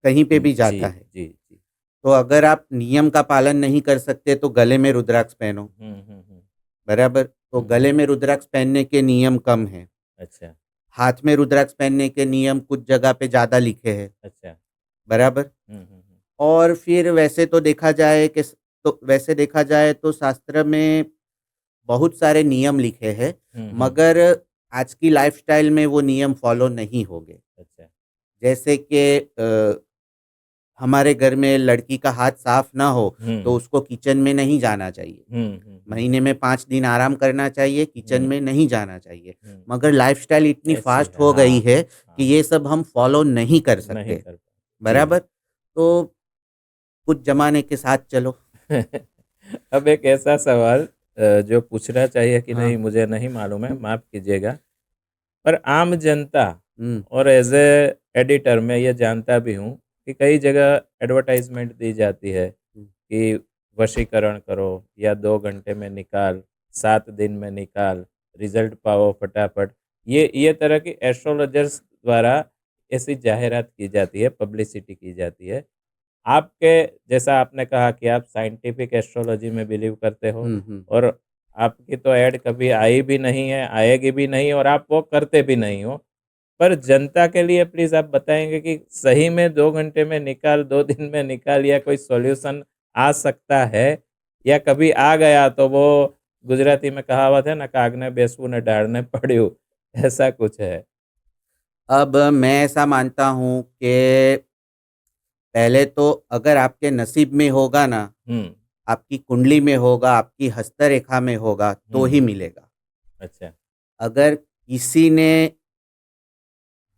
S2: कहीं पे भी
S1: जी,
S2: जाता है।
S1: जी, जी।
S2: तो अगर आप नियम का पालन नहीं कर सकते, तो गले में रुद्राक्ष पहनो,
S1: हुँ, हुँ, हुँ।
S2: बराबर? तो
S1: हुँ।
S2: गले में रुद्राक्ष पहनने के नियम कम हैं।
S1: अच्छा,
S2: हाथ में रुद्राक्ष पहनने के नियम कुछ जगह पे ज़्यादा लिखे हैं,
S1: अच्छा।
S2: बराबर?
S1: हुँ, हुँ, हुँ।
S2: और फिर वैसे देखा जाए तो शास्त्र में बहुत सारे नियम लिखे हैं,
S1: हुँ, हुँ।
S2: मगर आज की लाइफ़स्टाइल में वो नियम फ़ॉलो नहीं होंगे।
S1: अच्छा।
S2: जैसे कि हमारे घर में लड़की का हाथ साफ ना हो, तो
S1: हुँ।
S2: उसको किचन में नहीं जाना चाहिए।
S1: हुँ, हुँ, हुँ।
S2: महीने में 5 दिन आराम करना चाहिए, किचन
S1: हुँ,
S2: में नहीं जाना चाहिए।
S1: हुँ।
S2: मगर लाइफ़स्टाइल इतनी
S1: ऐसी
S2: फ़ास्ट
S1: है,
S2: हो गई
S1: हाँ,
S2: है कि
S1: हाँ।
S2: ये सब हम फ़ॉलो नहीं कर
S1: नहीं
S2: सकते,
S1: कर पा जी।
S2: बराबर? तो कुछ ज़माने के साथ चलो।
S1: अब एक ऐसा सवाल जो पूछना चाहिए कि
S2: हाँ।
S1: नहीं मुझे नहीं मालूम है, माफ़ कीजिएगा। पर आम जनता
S2: हुँ,
S1: और एज़ ए एडिटर मैं ये जानता भी हूँ कि कई जगह एडवर्टाइज़मेंट दी जाती है
S2: हुँ,
S1: कि वशीकरण करो या 2 घंटे में निकाल, 7 दिन में निकाल, रिज़ल्ट पाओ फटाफट। ये तरह की एस्ट्रोलॉजर्स द्वारा ऐसी जाहिरात की जाती है, पब्लिसिटी की जाती है। आपके जैसा आपने कहा कि आप साइंटिफिक एस्ट्रोलॉजी में बिलीव करते हो
S2: हुँ, हुँ, हुँ।
S1: और आपकी तो ऐड कभी आई भी नहीं है, आएगी भी नहीं और आप वो करते भी नहीं हो। पर जनता के लिए प्लीज़ आप बताएँगे कि सही में 2 घंटे में निकाल, 2 दिन में निकाल या कोई सॉल्यूशन आ सकता है? या कभी आ गया तो वो गुजराती में कहावत है ना, "कागने बेसવું ने ડાળને પડ્યું" ऐसा कुछ है?
S2: अब मैं ऐसा मानता हूँ कि पहले तो अगर आपके नसीब में होगा ना,
S1: हुँ,
S2: आपकी कुंडली में होगा, आपकी हस्तरेखा में होगा, तो
S1: हुँ,
S2: ही
S1: हुँ।
S2: मिलेगा।
S1: अच्छा।
S2: अगर किसी ने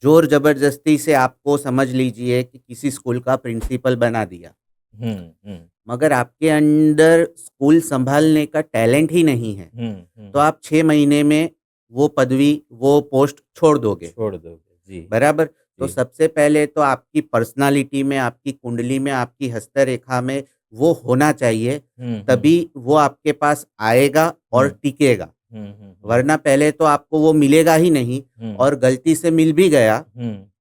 S2: ज़ोर ज़बरदस्ती से आपको समझ लीजिए कि किसी स्कूल का प्रिंसिपल बना दिया,
S1: हुँ, हुँ,
S2: मगर आपके अंदर स्कूल सँभालने का टैलेंट ही नहीं है,
S1: हुँ,
S2: तो
S1: हुँ।
S2: आप 6 महीने में वो पदवी, वो पोस्ट छोड़ दोगे,
S1: छोड़ दोगे। जी,
S2: बराबर? तो
S1: जी।
S2: सबसे पहले तो आपकी पर्सनैलिटी में, आपकी कुंडली में, आपकी हस्तरेखा में वो होना चाहिए,
S1: हुँ, हुँ,
S2: तभी वो आपके पास आएगा और
S1: हुँ,
S2: टिकेगा।
S1: हुँ, हुँ, हुँ,
S2: वरना पहले तो आपको वो मिलेगा ही नहीं
S1: हुँ,
S2: और गलती से मिल भी गया,
S1: हुँ।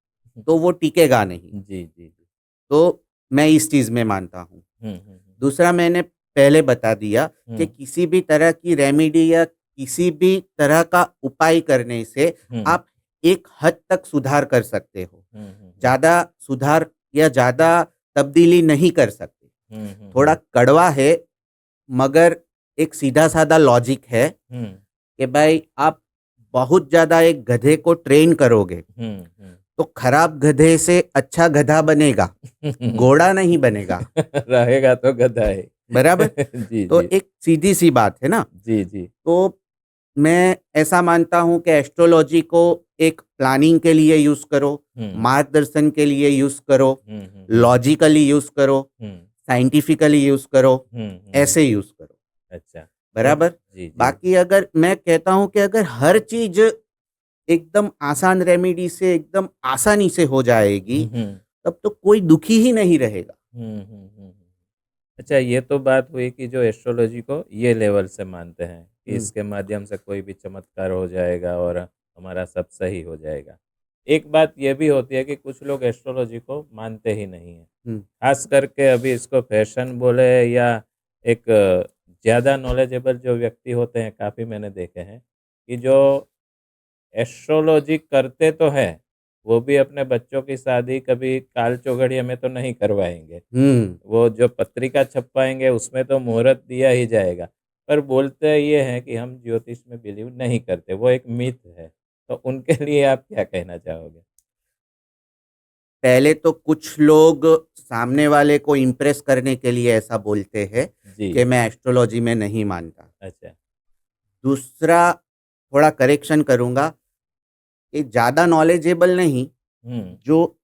S2: तो वो टिकेगा नहीं।
S1: जी, जी, जी।
S2: तो मैं इस चीज़ में मानता हूँ।
S1: हुँ, हुँ, हुँ,
S2: दूसरा मैंने पहले बता दिया कि
S1: हुँ,
S2: किसी भी तरह की रेमेडी या किसी भी तरह का उपाय करने से
S1: हुँ,
S2: आप एक हद तक सुधार कर सकते हो।
S1: हुँ, हुँ, हुँ,
S2: ज़्यादा सुधार या ज़्यादा तब्दीली नहीं कर सकते।
S1: हुँ, हुँ,
S2: थोड़ा
S1: हुँ,
S2: कड़वा है, मगर एक सीधा-साधा लॉजिक है
S1: हुँ,
S2: कि भाई आप बहुत ज़्यादा एक गधे को ट्रेन करोगे,
S1: हुँ, हुँ।
S2: तो खराब गधे से अच्छा गधा बनेगा, घोड़ा नहीं बनेगा,
S1: रहेगा तो गधा ही।
S2: बराबर?
S1: जी,
S2: तो
S1: जी।
S2: एक सीधी-सी बात है ना?
S1: जी, जी।
S2: तो मैं ऐसा मानता हूँ कि एस्ट्रोलॉजी को एक प्लानिंग के लिए यूज़ करो,
S1: हुँ,
S2: मार्गदर्शन के लिए यूज़ करो,
S1: हुँ, हुँ,
S2: लॉजिकली यूज़ करो,
S1: हुँ,
S2: साइंटिफिकली यूज़ करो,
S1: हुँ, हुँ, हुँ।
S2: ऐसे यूज़ करो,
S1: अच्छा। बहुत
S2: बराबर?
S1: जी, जी।
S2: बाकी अगर मैं कहता हूँ कि अगर हर चीज़ एकदम आसान रेमेडी से एकदम आसानी से हो जाएगी,
S1: हुँ, हुँ।
S2: तब तो कोई दुखी ही नहीं रहेगा।
S1: अच्छा, ये तो बात हुई कि जो एस्ट्रोलॉजी को ये लेवल से मानते हैं कि
S2: हुँ,
S1: इसके माध्यम से कोई भी चमत्कार हो जाएगा और हमारा सब सही हो जाएगा। एक बात ये भी होती है कि कुछ लोग एस्ट्रोलॉजी को मानते ही नहीं हैं।
S2: हुँ,
S1: खास करके अभी इसको फैशन बोले या एक ज़्यादा नॉलेजेबल जो व्यक्ति होते हैं, काफ़ी मैंने देखे हैं कि जो एस्ट्रोलॉजी करते तो हैं, वो भी अपने बच्चों की शादी कभी काल चौघड़िया में तो नहीं करवाएँगे।
S2: हुँ।
S1: वो जो पत्रिका छपवाएँगे उसमें तो मुहूर्त दिया ही जाएगा। पर बोलते ये हैं कि हम ज्योतिष में बिलीव नहीं करते, वो एक मिथ है। तो उनके लिए आप क्या कहना चाहोगे?
S2: पहले तो कुछ लोग सामने वाले को इम्प्रेस करने के लिए ऐसा बोलते हैं
S1: जी,
S2: कि मैं एस्ट्रोलॉजी में नहीं मानता।
S1: अच्छा।
S2: दूसरा थोड़ा करेक्शन करूँगा, ये ज़्यादा नॉलेजेबल नहीं,
S1: हुँ।
S2: जो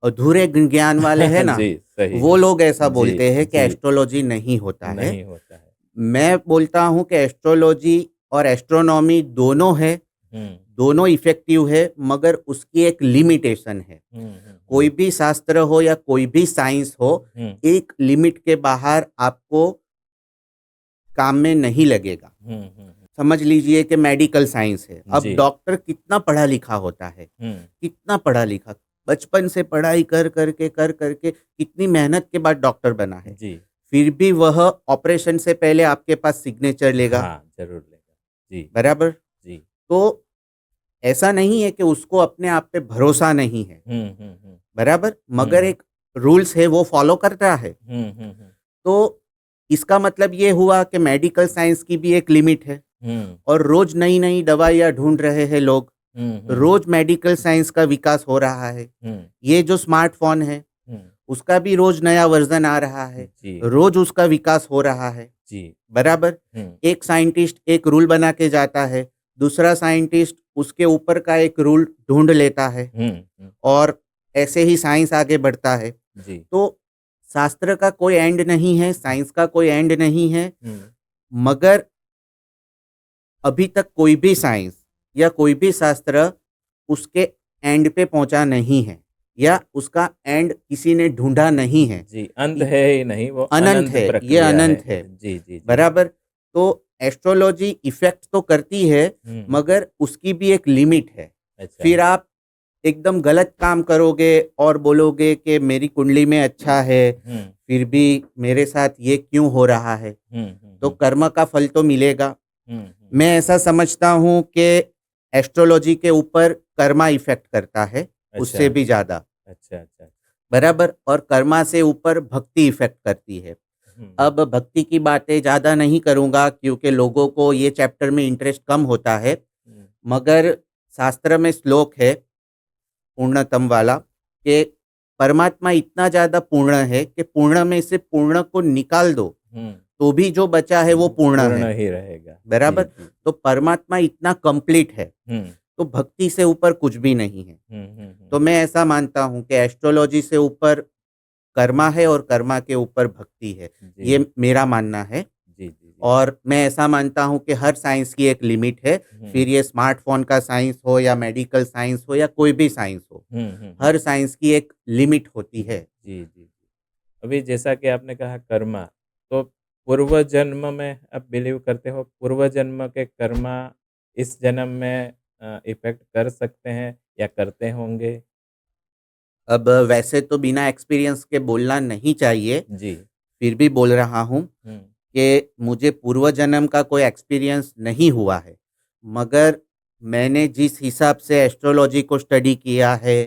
S2: अधूरे ज्ञान वाले हैं ना,
S1: जी, सही
S2: वो
S1: है।
S2: लोग ऐसा
S1: जी,
S2: बोलते हैं कि
S1: जी,
S2: एस्ट्रोलॉजी नहीं होता है।
S1: नहीं होता है।
S2: मैं बोलता हूँ कि एस्ट्रोलॉजी और एस्ट्रोनॉमी दोनों है,
S1: हुँ,
S2: दोनों इफ़ेक्टिव है, मगर उसकी एक लिमिटेशन है। कोई
S1: हुँ।
S2: भी शास्त्र हो या कोई भी साइंस हो,
S1: हुँ,
S2: एक लिमिट के बाहर आपको काम में नहीं लगेगा।
S1: हुँ।
S2: समझ लीजिए कि मेडिकल साइंस है। अब
S1: जी,
S2: डॉक्टर कितना पढ़ा लिखा होता है,
S1: हुँ,
S2: कितना पढ़ा लिखा, बचपन से पढ़ाई कर करके कितनी मेहनत के बाद डॉक्टर बना है।
S1: जी।
S2: फिर भी वह ऑपरेशन से पहले आपके पास सिग्नेचर लेगा,
S1: हाँ, ज़रूर लेगा। जी,
S2: बराबर?
S1: जी।
S2: तो ऐसा नहीं है कि उसको अपने आप पे भरोसा नहीं है,
S1: हुँ।
S2: बराबर? मगर
S1: हुँ,
S2: एक रूल्स है वो फॉलो करता है।
S1: हुँ।
S2: तो इसका मतलब ये हुआ कि मेडिकल साइंस की भी एक लिमिट है
S1: हुँ,
S2: और रोज़ नई-नई दवाइयाँ ढूँढ रहे हैं लोग।
S1: हुँ।
S2: रोज़ मेडिकल साइंस का विकास हो रहा है।
S1: हुँ,
S2: ये जो स्मार्टफ़ोन है,
S1: हुँ।
S2: उसका भी रोज़ नया वर्ज़न आ रहा है,
S1: जी,
S2: रोज़ उसका विकास हो रहा है,
S1: जी।
S2: बराबर?
S1: हुँ,
S2: एक साइंटिस्ट एक रूल बना के जाता है, दूसरा साइंटिस्ट उसके ऊपर का एक रूल ढूँढ लेता है
S1: हुँ, हुँ।
S2: और ऐसे ही साइंस आगे बढ़ता है।
S1: जी।
S2: तो शास्त्र का कोई एंड नहीं है, साइंस का कोई एंड नहीं है,
S1: हुँ,
S2: मगर अभी तक कोई भी साइंस या कोई भी शास्त्र उसके एंड पे पहुंचा नहीं है या उसका एंड किसी ने ढूंढा नहीं है।
S1: जी, अंत
S2: इ-
S1: है ही नहीं, वो
S2: अनंत
S1: अनंत
S2: है, ये
S1: प्रक्रिया है।
S2: अनंत है,
S1: जी, जी, जी।
S2: बराबर। तो एस्ट्रोलॉजी इफेक्ट तो करती है,
S1: हुँ,
S2: मगर उसकी भी एक लिमिट है।
S1: अच्छा।
S2: फिर आप एकदम गलत काम करोगे और बोलोगे कि मेरी कुंडली में अच्छा है,
S1: हुँ,
S2: फिर भी मेरे साथ ये क्यों हो रहा है, तो
S1: हुँ।
S2: कर्म का फल तो मिलेगा।
S1: हुँ।
S2: मैं ऐसा समझता हूँ कि एस्ट्रोलॉजी के ऊपर कर्मा इफ़ेक्ट करता है,
S1: अच्छा,
S2: उससे भी ज़्यादा,
S1: अच्छा।
S2: बराबर? और कर्मा से ऊपर भक्ति इफ़ेक्ट करती है।
S1: हुँ,
S2: अब भक्ति की बातें ज़्यादा नहीं करूँगा क्योंकि लोगों को ये चैप्टर में इंटरेस्ट कम होता है,
S1: हुँ।
S2: मगर शास्त्र में श्लोक है पूर्णतम वाला कि परमात्मा इतना ज़्यादा पूर्ण है कि पूर्ण में से पूर्ण को निकाल दो,
S1: हुँ,
S2: तो भी जो बचा है वो पूर्ण
S1: पूर्ण
S2: है,
S1: ही रहेगा। जी,
S2: बराबर?
S1: जी।
S2: तो परमात्मा इतना कंप्लीट है,
S1: हुँ,
S2: तो भक्ति से ऊपर कुछ भी नहीं है। तो
S1: हुँ।
S2: मैं ऐसा मानता हूँ कि एस्ट्रोलॉजी से ऊपर कर्मा है और कर्मा के ऊपर भक्ति है।
S1: जी,
S2: ये मेरा मानना है
S1: जी।
S2: और मैं ऐसा मानता हूँ कि हर साइंस की एक लिमिट है,
S1: हुँ,
S2: फिर ये स्मार्टफ़ोन का साइंस हो या मेडिकल साइंस हो या कोई भी साइंस हो,
S1: हुँ।
S2: हर साइंस की एक लिमिट होती है।
S1: जी। अभी जैसा कि आपने कहा कर्मा, तो पूर्व जन्म में आप बिलीव करते हो पूर्व जन्म के कर्मा इस जन्म में इफ़ेक्ट कर सकते हैं या करते होंगे?
S2: अब वैसे तो बिना एक्सपीरियंस के बोलना नहीं चाहिए,
S1: जी।
S2: फिर भी बोल रहा हूँ
S1: हुँ,
S2: कि मुझे पूर्व जन्म का कोई एक्सपीरियंस नहीं हुआ है। मगर मैंने जिस हिसाब से एस्ट्रोलॉजी को स्टडी किया है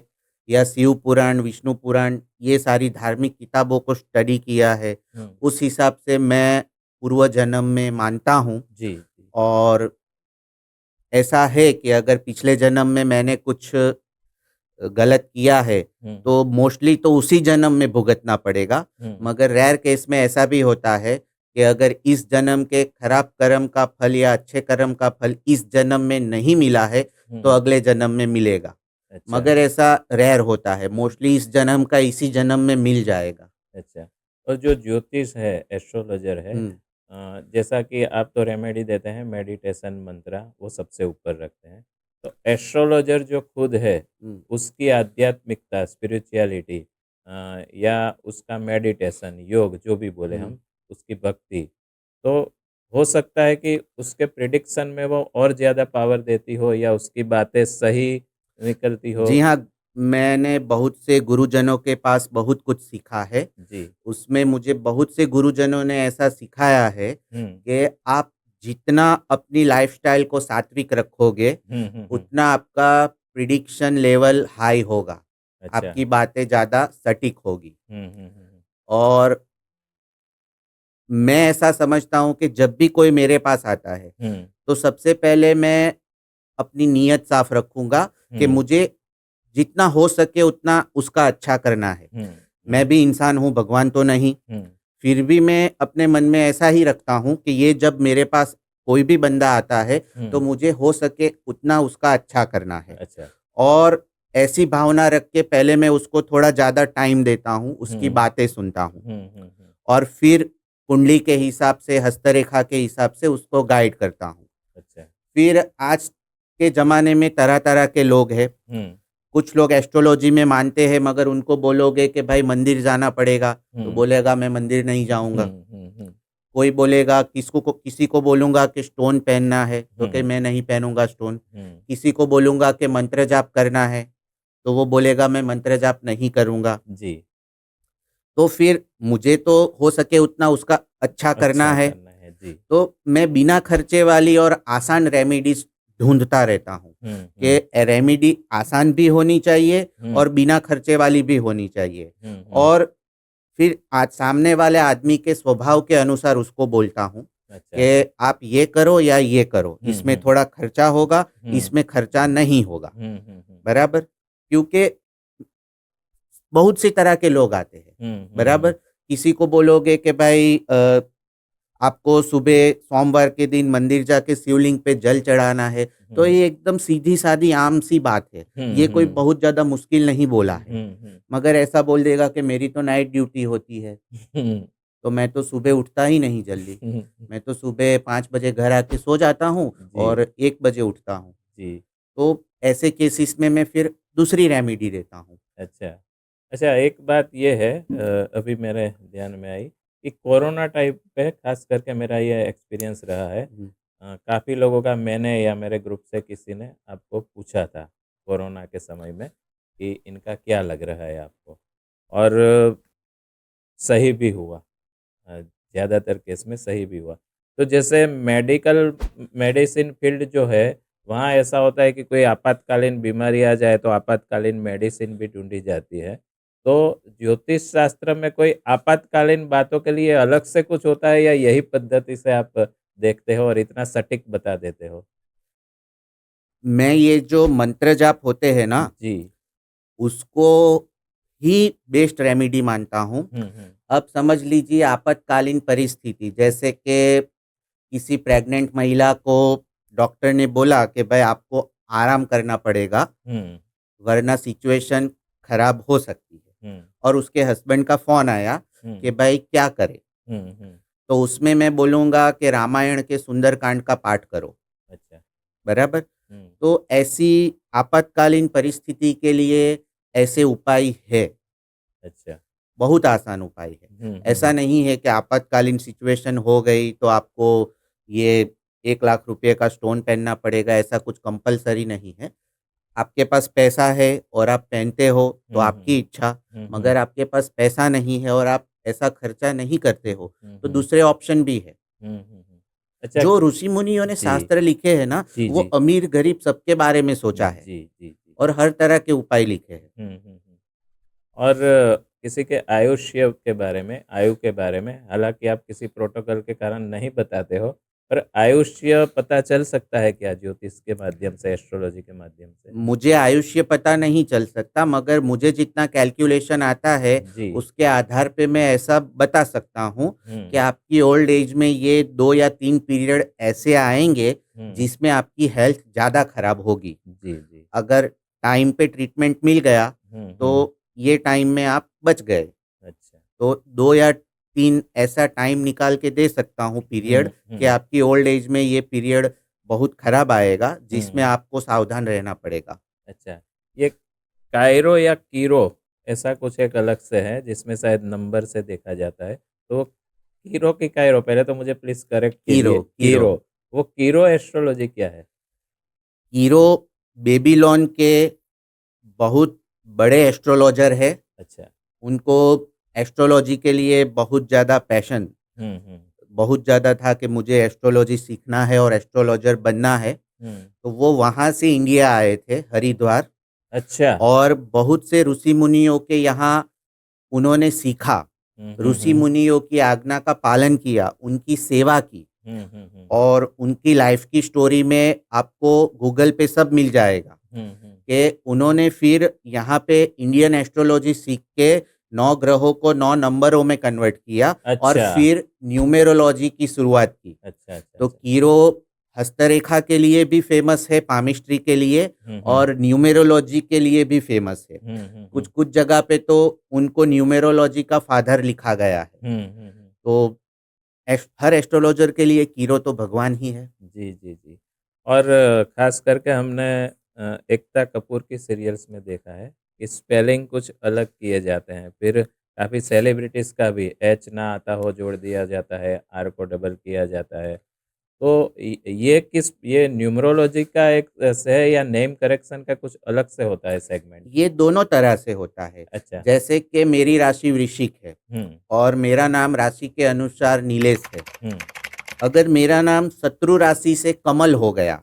S2: या शिव पुराण, विष्णु पुराण ये सारी धार्मिक किताबों को स्टडी किया है,
S1: हुँ।
S2: उस हिसाब से मैं पूर्व जन्म में मानता हूँ
S1: जी।
S2: और ऐसा है कि अगर पिछले जन्म में मैंने कुछ गलत किया है,
S1: हुँ,
S2: तो मोस्टली तो उसी जन्म में भुगतना पड़ेगा।
S1: हुँ,
S2: मगर रेयर केस में ऐसा भी होता है कि अगर इस जन्म के खराब कर्म का फल या अच्छे कर्म का फल इस जन्म में नहीं मिला है, तो
S1: हुँ।
S2: अगले जन्म में मिलेगा।
S1: अच्छा,
S2: मगर ऐसा रेयर होता है, मोस्टली इस जन्म का इसी जन्म में मिल जाएगा।
S1: अच्छा। और जो ज्योतिष है, एस्ट्रोलॉज़र है
S2: हुँ,
S1: जैसा कि आप तो रेमेडी देते हैं, मेडिटेशन, मंत्रा वो सबसे ऊपर रखते हैं। तो एस्ट्रोलॉज़र जो खुद है,
S2: हुँ,
S1: उसकी आध्यात्मिकता, स्पिरिचुअलिटी या उसका मेडिटेशन, योग जो भी बोले
S2: हुँ।
S1: हम, उसकी भक्ति, तो हो सकता है कि उसके प्रिडिक्शन में वो और ज़्यादा पावर देती हो या उसकी बातें सही निकलती हो?
S2: जी हाँ, मैंने बहुत से गुरुजनों के पास बहुत कुछ सीखा है।
S1: जी।
S2: उसमें मुझे बहुत से गुरुजनों ने ऐसा सिखाया है
S1: हुँ।
S2: कि आप जितना अपनी लाइफ़स्टाइल को सात्विक रखोगे,
S1: हुँ, हुँ, हुँ।
S2: उतना आपका प्रिडिक्शन लेवल हाई होगा।
S1: अच्छा।
S2: आपकी बातें ज़्यादा सटीक होगी।
S1: हुँ, हुँ, हुँ, हुँ।
S2: और मैं ऐसा समझता हूँ कि जब भी कोई मेरे पास आता है,
S1: हुँ,
S2: तो सबसे पहले मैं अपनी नीयत साफ़ रखूँगा कि
S1: हुँ,
S2: मुझे जितना हो सके उतना उसका अच्छा करना है।
S1: हुँ,
S2: मैं
S1: हुँ,
S2: भी इंसान हूँ, भगवान तो नहीं।
S1: हुँ,
S2: फिर भी मैं अपने मन में ऐसा ही रखता हूँ कि ये जब मेरे पास कोई भी बंदा आता है, तो
S1: हुँ।
S2: मुझे हो सके उतना उसका अच्छा करना है।
S1: अच्छा।
S2: और ऐसी भावना रख के पहले मैं उसको थोड़ा ज़्यादा टाइम देता हूँ, उसकी
S1: हुँ,
S2: बातें सुनता हूँ
S1: हुँ, हुँ, हुँ।
S2: और फिर कुंडली के हिसाब से, हस्तरेखा के हिसाब से उसको गाइड करता हूँ।
S1: अच्छा।
S2: फिर आज के ज़माने में तरह-तरह के लोग हैं।
S1: हुँ,
S2: कुछ लोग एस्ट्रोलॉजी में मानते हैं, मगर उनको बोलोगे कि भाई मंदिर जाना पड़ेगा, तो
S1: हुँ,
S2: बोलेगा मैं मंदिर नहीं
S1: हुँ,
S2: जाऊँगा।
S1: हुँ, हुँ,
S2: कोई बोलेगा किसी को बोलूँगा कि स्टोन पहनना है, तो कि
S1: हुँ,
S2: मैं नहीं पहनूँगा स्टोन।
S1: हुँ।
S2: किसी को बोलूँगा कि मंत्र जाप करना है, तो वो बोलेगा मैं मंत्र जाप नहीं करूँगा।
S1: जी।
S2: तो फिर मुझे तो हो सके उतना उसका अच्छा करना
S1: अच्छा
S2: है,
S1: करना है। जी।
S2: तो मैं बिना खर्चे वाली और आसान रेमेडीज़ ढूँढता रहता हूँ
S1: हुँ, हुँ,
S2: कि रेमेडी आसान भी होनी चाहिए
S1: हुँ,
S2: और बिना खर्चे वाली भी होनी चाहिए।
S1: हुँ, हुँ।
S2: और फिर आज सामने वाले आदमी के स्वभाव के अनुसार उसको बोलता हूँ
S1: अच्छा।
S2: कि आप ये करो या ये करो,
S1: हुँ,
S2: इसमें
S1: हुँ,
S2: थोड़ा खर्चा होगा,
S1: हुँ,
S2: इसमें खर्चा नहीं होगा,
S1: हुँ, हुँ, हुँ,
S2: बराबर? क्योंकि बहुत सी तरह के लोग आते हैं,
S1: हुँ, हुँ,
S2: बराबर?
S1: हुँ,
S2: किसी को बोलोगे कि भाई आपको सुबह सोमवार के दिन मंदिर जाके शिवलिंग पे जल चढ़ाना है, तो
S1: हुँ,
S2: ये एकदम सीधी-सादी आम-सी बात है।
S1: हुँ,
S2: ये कोई
S1: हुँ,
S2: बहुत ज़्यादा मुश्किल नहीं बोला है।
S1: हुँ, हुँ,
S2: मगर ऐसा बोल देगा कि मेरी तो नाइट ड्यूटी होती है,
S1: हुँ,
S2: तो मैं तो सुबह उठता ही नहीं जल्दी।
S1: हुँ,
S2: मैं तो सुबह 5 बजे घर आके सो जाता हूँ
S1: जी,
S2: और 1 बजे उठता हूँ।
S1: जी।
S2: तो ऐसे केसेस में मैं फिर दूसरी रेमेडी देता हूँ।
S1: अच्छा। अच्छा, एक बात ये है अभी मेरे ध्यान में आई कि कोरोना टाइम पे ख़ास करके मेरा ये एक्सपीरियंस रहा है।
S2: हुँ।
S1: काफ़ी लोगों का मैंने या मेरे ग्रुप से किसी ने आपको पूछा था कोरोना के समय में कि इनका क्या लग रहा है आपको? और सही भी हुआ। ज़्यादातर केस में सही भी हुआ। तो जैसे मेडिसिन फ़ील्ड जो है, वहाँ ऐसा होता है कि कोई आपातकालीन बीमारी आ जाए तो आपातकालीन मेडिसिन भी ढूँढी जाती है। तो ज्योतिष शास्त्र में कोई आपातकालीन बातों के लिए अलग से कुछ होता है या यही पद्धति से आप देखते हो और इतना सटीक बता देते हो?
S2: मैं ये जो मंत्र जाप होते हैं ना,
S1: जी।
S2: उसको ही बेस्ट रेमेडी मानता हूँ।
S1: हुँ, हुँ।
S2: अब समझ लीजिए आपातकालीन परिस्थिति जैसे कि किसी प्रेग्नेंट महिला को डॉक्टर ने बोला कि भाई आपको आराम करना पड़ेगा,
S1: हुँ,
S2: वरना सिचुएशन खराब हो सकती है।
S1: हुँ,
S2: और उसके हस्बैंड का फ़ोन आया
S1: हुँ,
S2: कि भाई क्या करें?
S1: हुँ, हुँ।
S2: तो उसमें मैं बोलूँगा कि रामायण के सुंदरकांड का पाठ करो,
S1: अच्छा।
S2: बराबर?
S1: हुँ,
S2: तो ऐसी आपातकालीन परिस्थिति के लिए ऐसे उपाय है।
S1: अच्छा।
S2: बहुत आसान उपाय है।
S1: हुँ, हुँ,
S2: ऐसा
S1: हुँ।
S2: नहीं है कि आपातकालीन सिचुएशन हो गई तो आपको ये 1 लाख रुपए का स्टोन पहनना पड़ेगा, ऐसा कुछ कंपल्सरी नहीं है। आपके पास पैसा है और आप पहनते हो तो
S1: हुँ, हुँ।
S2: आपकी इच्छा,
S1: हुँ, हुँ।
S2: मगर आपके पास पैसा नहीं है और आप ऐसा खर्चा नहीं करते हो,
S1: हुँ,
S2: तो
S1: हुँ।
S2: दूसरे ऑप्शन भी है।
S1: हुँ, हुँ, हुँ। अच्छा।
S2: जो ऋषि-मुनियों ने
S1: जी।
S2: शास्त्र लिखे हैं ना,
S1: जी,
S2: वो
S1: जी।
S2: अमीर-गरीब सबके बारे में सोचा है
S1: जी, जी, जी।
S2: और हर तरह के उपाय लिखे हैं।
S1: हुँ, हुँ, हुँ। और किसी के आयुष्य के बारे में, आयु के बारे में, हालाँकि आप किसी प्रोटोकॉल के कारण नहीं बताते हो, पर आयुष्य पता चल सकता है क्या ज्योतिष के माध्यम से, एस्ट्रोलॉजी के माध्यम से?
S2: मुझे आयुष्य पता नहीं चल सकता, मगर मुझे जितना कैलकुलेशन आता है,
S1: जी।
S2: उसके आधार पे मैं ऐसा बता सकता हूँ कि
S1: हुँ,
S2: आपकी ओल्ड एज में ये 2 या 3 पीरियड ऐसे आएँगे,
S1: हुँ।
S2: जिसमें आपकी हेल्थ ज़्यादा खराब होगी।
S1: जी, जी।
S2: अगर टाइम पे ट्रीटमेंट मिल गया,
S1: हुँ, हुँ।
S2: तो ये टाइम में आप बच गए।
S1: अच्छा।
S2: तो 2 या 3 ऐसा टाइम निकाल के दे सकता हूँ पीरियड
S1: हुँ,
S2: कि
S1: हुँ,
S2: आपकी ओल्ड एज में ये पीरियड बहुत खराब आएगा, जिसमें
S1: हुँ।
S2: आपको सावधान रहना पड़ेगा।
S1: अच्छा, ये कायरो या कीरो ऐसा कुछ एक अलग से है जिसमें शायद नंबर से देखा जाता है। तो कीरो की कायरो, पहले तो मुझे प्लीज़ करेक्ट
S2: कीरो,
S1: कीजिए।
S2: कीरो।
S1: कीरो, वो कीरो एस्ट्रोलॉजी क्या है?
S2: कीरो बेबीलोन के बहुत बड़े एस्ट्रोलॉजर है।
S1: अच्छा।
S2: उनको एस्ट्रोलॉजी के लिए बहुत ज़्यादा पैशन
S1: हुँ, हुँ,
S2: बहुत ज़्यादा था कि मुझे एस्ट्रोलॉजी सीखना है और एस्ट्रोलॉजर बनना है।
S1: हुँ।
S2: तो वो वहाँ से इंडिया आए थे, हरिद्वार,
S1: अच्छा।
S2: और बहुत से ऋषि मुनियों के यहाँ उन्होंने सीखा।
S1: हुँ, हुँ,
S2: ऋषि
S1: हुँ।
S2: मुनियों की आज्ञा का पालन किया, उनकी सेवा की,
S1: हुँ, हुँ, हुँ।
S2: और उनकी लाइफ की स्टोरी में आपको गूगल पे सब मिल जाएगा
S1: हुँ, हुँ।
S2: कि उन्होंने फिर यहाँ पे इंडियन एस्ट्रोलॉजी सीख के 9 ग्रहों को 9 नंबरों में कन्वर्ट किया और
S1: अच्छा।
S2: फिर न्यूमेरोलॉजी की शुरुआत की।
S1: अच्छा, अच्छा,
S2: तो
S1: अच्छा।
S2: कीरो हस्तरेखा के लिए भी फेमस है, पामिस्ट्री के लिए,
S1: हुँ, हुँ।
S2: और न्यूमेरोलॉजी के लिए भी फेमस है।
S1: हुँ, हुँ,
S2: कुछ
S1: हुँ।
S2: कुछ जगह पे तो उनको न्यूमेरोलॉजी का फादर लिखा गया है।
S1: हुँ, हुँ, हुँ।
S2: तो हर एस्ट्रोलॉजर के लिए कीरो तो भगवान ही है।
S1: जी, जी, जी। और ख़ास करके हमने एकता कपूर की सीरियल्स में देखा है कि स्पेलिंग कुछ अलग किए जाते हैं। फिर काफ़ी सेलिब्रिटीज़ का भी एच ना आता हो जोड़ दिया जाता है, आर को डबल किया जाता है। तो ये न्यूमरोलॉजी का एक से है या नेम करेक्शन का कुछ अलग से होता है सेगमेंट?
S2: ये दोनों तरह से होता है।
S1: अच्छा।
S2: जैसे कि मेरी राशि वृश्चिक है
S1: हुँ,
S2: और मेरा नाम राशि के अनुसार नीलेश है।
S1: हुँ,
S2: अगर मेरा नाम शत्रु राशि से कमल हो गया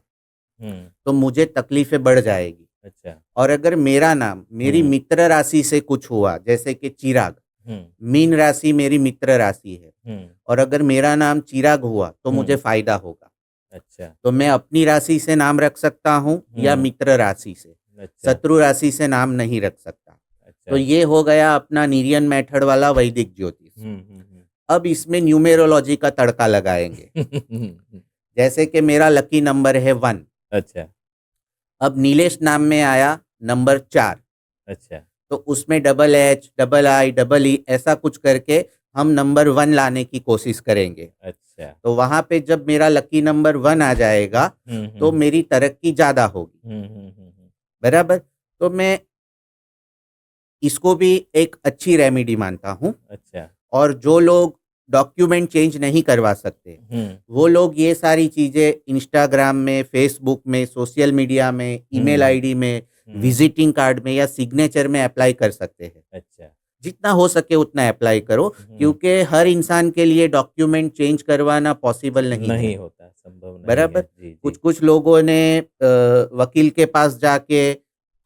S1: हुँ।
S2: तो मुझे तकलीफें बढ़ जाएगी।
S1: अच्छा।
S2: और अगर मेरा नाम मेरी
S1: हुँ,
S2: मित्र राशि से कुछ हुआ, जैसे कि चिराग,
S1: हुँ,
S2: मीन राशि मेरी मित्र राशि है,
S1: हुँ,
S2: और अगर मेरा नाम चिराग हुआ तो मुझे
S1: हुँ।
S2: फायदा होगा।
S1: अच्छा।
S2: तो मैं अपनी राशि से नाम रख सकता हूँ या
S1: हुँ।
S2: मित्र राशि से।
S1: अच्छा,
S2: शत्रु राशि से नाम नहीं रख सकता। तो
S1: अच्छा।
S2: ये हो गया अपना निरियन मेथड वाला वैदिक ज्योतिष।
S1: हुँ, हुँ, हुँ।
S2: अब इसमें न्यूमेरोलॉजी का तड़का लगाएंगे। जैसे कि मेरा लकी नंबर है 1।
S1: अच्छा,
S2: अब नीलेश नाम में आया नंबर 4,
S1: अच्छा,
S2: तो उसमें डबल एच, डबल आई, डबल ई ऐसा कुछ करके हम नंबर 1 लाने की कोशिश करेंगे।
S1: अच्छा।
S2: तो वहाँ पे जब मेरा लकी नंबर 1 आ जाएगा
S1: हुँ,
S2: तो
S1: हुँ।
S2: मेरी तरक्की ज़्यादा होगी।
S1: हुँ, हुँ, हुँ, हुँ।
S2: बराबर? तो मैं इसको भी एक अच्छी रेमेडी मानता हूँ।
S1: अच्छा।
S2: और जो लोग डॉक्यूमेंट चेंज नहीं करवा सकते,
S1: हुँ,
S2: वो लोग ये सारी चीज़ें इंस्टाग्राम में, फेसबुक में, सोशल मीडिया में, ईमेल
S1: हुँ,
S2: आईडी में,
S1: हुँ।
S2: विजिटिंग कार्ड में या सिग्नेचर में अप्लाई कर सकते हैं।
S1: अच्छा।
S2: जितना हो सके उतना अप्लाई करो,
S1: हुँ।
S2: क्योंकि हर इंसान के लिए डॉक्यूमेंट चेंज करवाना पॉसिबल नहीं है।
S1: नहीं होता, संभव नहीं
S2: बराबर?
S1: है। जी, जी।
S2: कुछ-कुछ लोगों ने वकील के पास जाके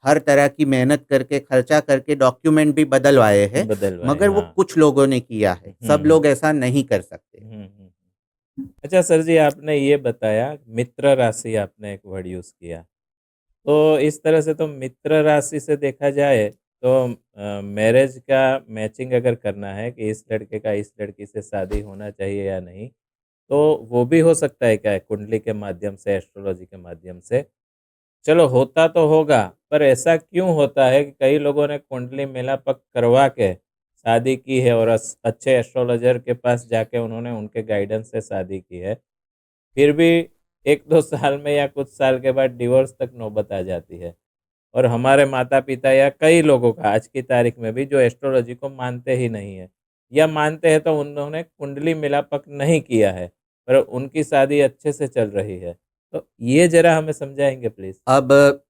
S2: हर तरह की मेहनत करके, खर्चा करके डॉक्यूमेंट भी बदलवाए हैं,
S1: बदलवाएँ,
S2: मगर वो
S1: हाँ।
S2: कुछ लोगों ने किया है।
S1: हुँ,
S2: सब
S1: हुँ।
S2: लोग ऐसा नहीं कर सकते।
S1: हुँ, हुँ। अच्छा सर जी, आपने ये बताया मित्र राशि आपने एक वर्ड यूज़ किया। तो इस तरह से तो मित्र राशि से देखा जाए तो मैरिज का मैचिंग अगर करना है कि इस लड़के का इस लड़की से शादी होना चाहिए या नहीं, तो वो भी हो सकता है क्या कुंडली के माध्यम से, एस्ट्रोलॉजी के माध्यम से? चलो होता तो होगा, पर ऐसा क्यों होता है कि कई लोगों ने कुंडली मेलापक करवा के शादी की है और अच्छे एस्ट्रोलॉजर के पास जाके उन्होंने उनके गाइडेंस से शादी की है। फिर भी 1-2 साल में या कुछ साल के बाद डिवोर्स तक नौबत आ जाती है। और हमारे माता-पिता या कई लोगों का आज की तारीख में भी जो एस्ट्रोलॉजी को मानते ही नहीं है या मानते हैं तो उन्होंने कुंडली मिलापक नहीं किया है, पर उनकी शादी अच्छे से चल रही है। तो ये ज़रा हमें समझाएँगे प्लीज़?
S2: अब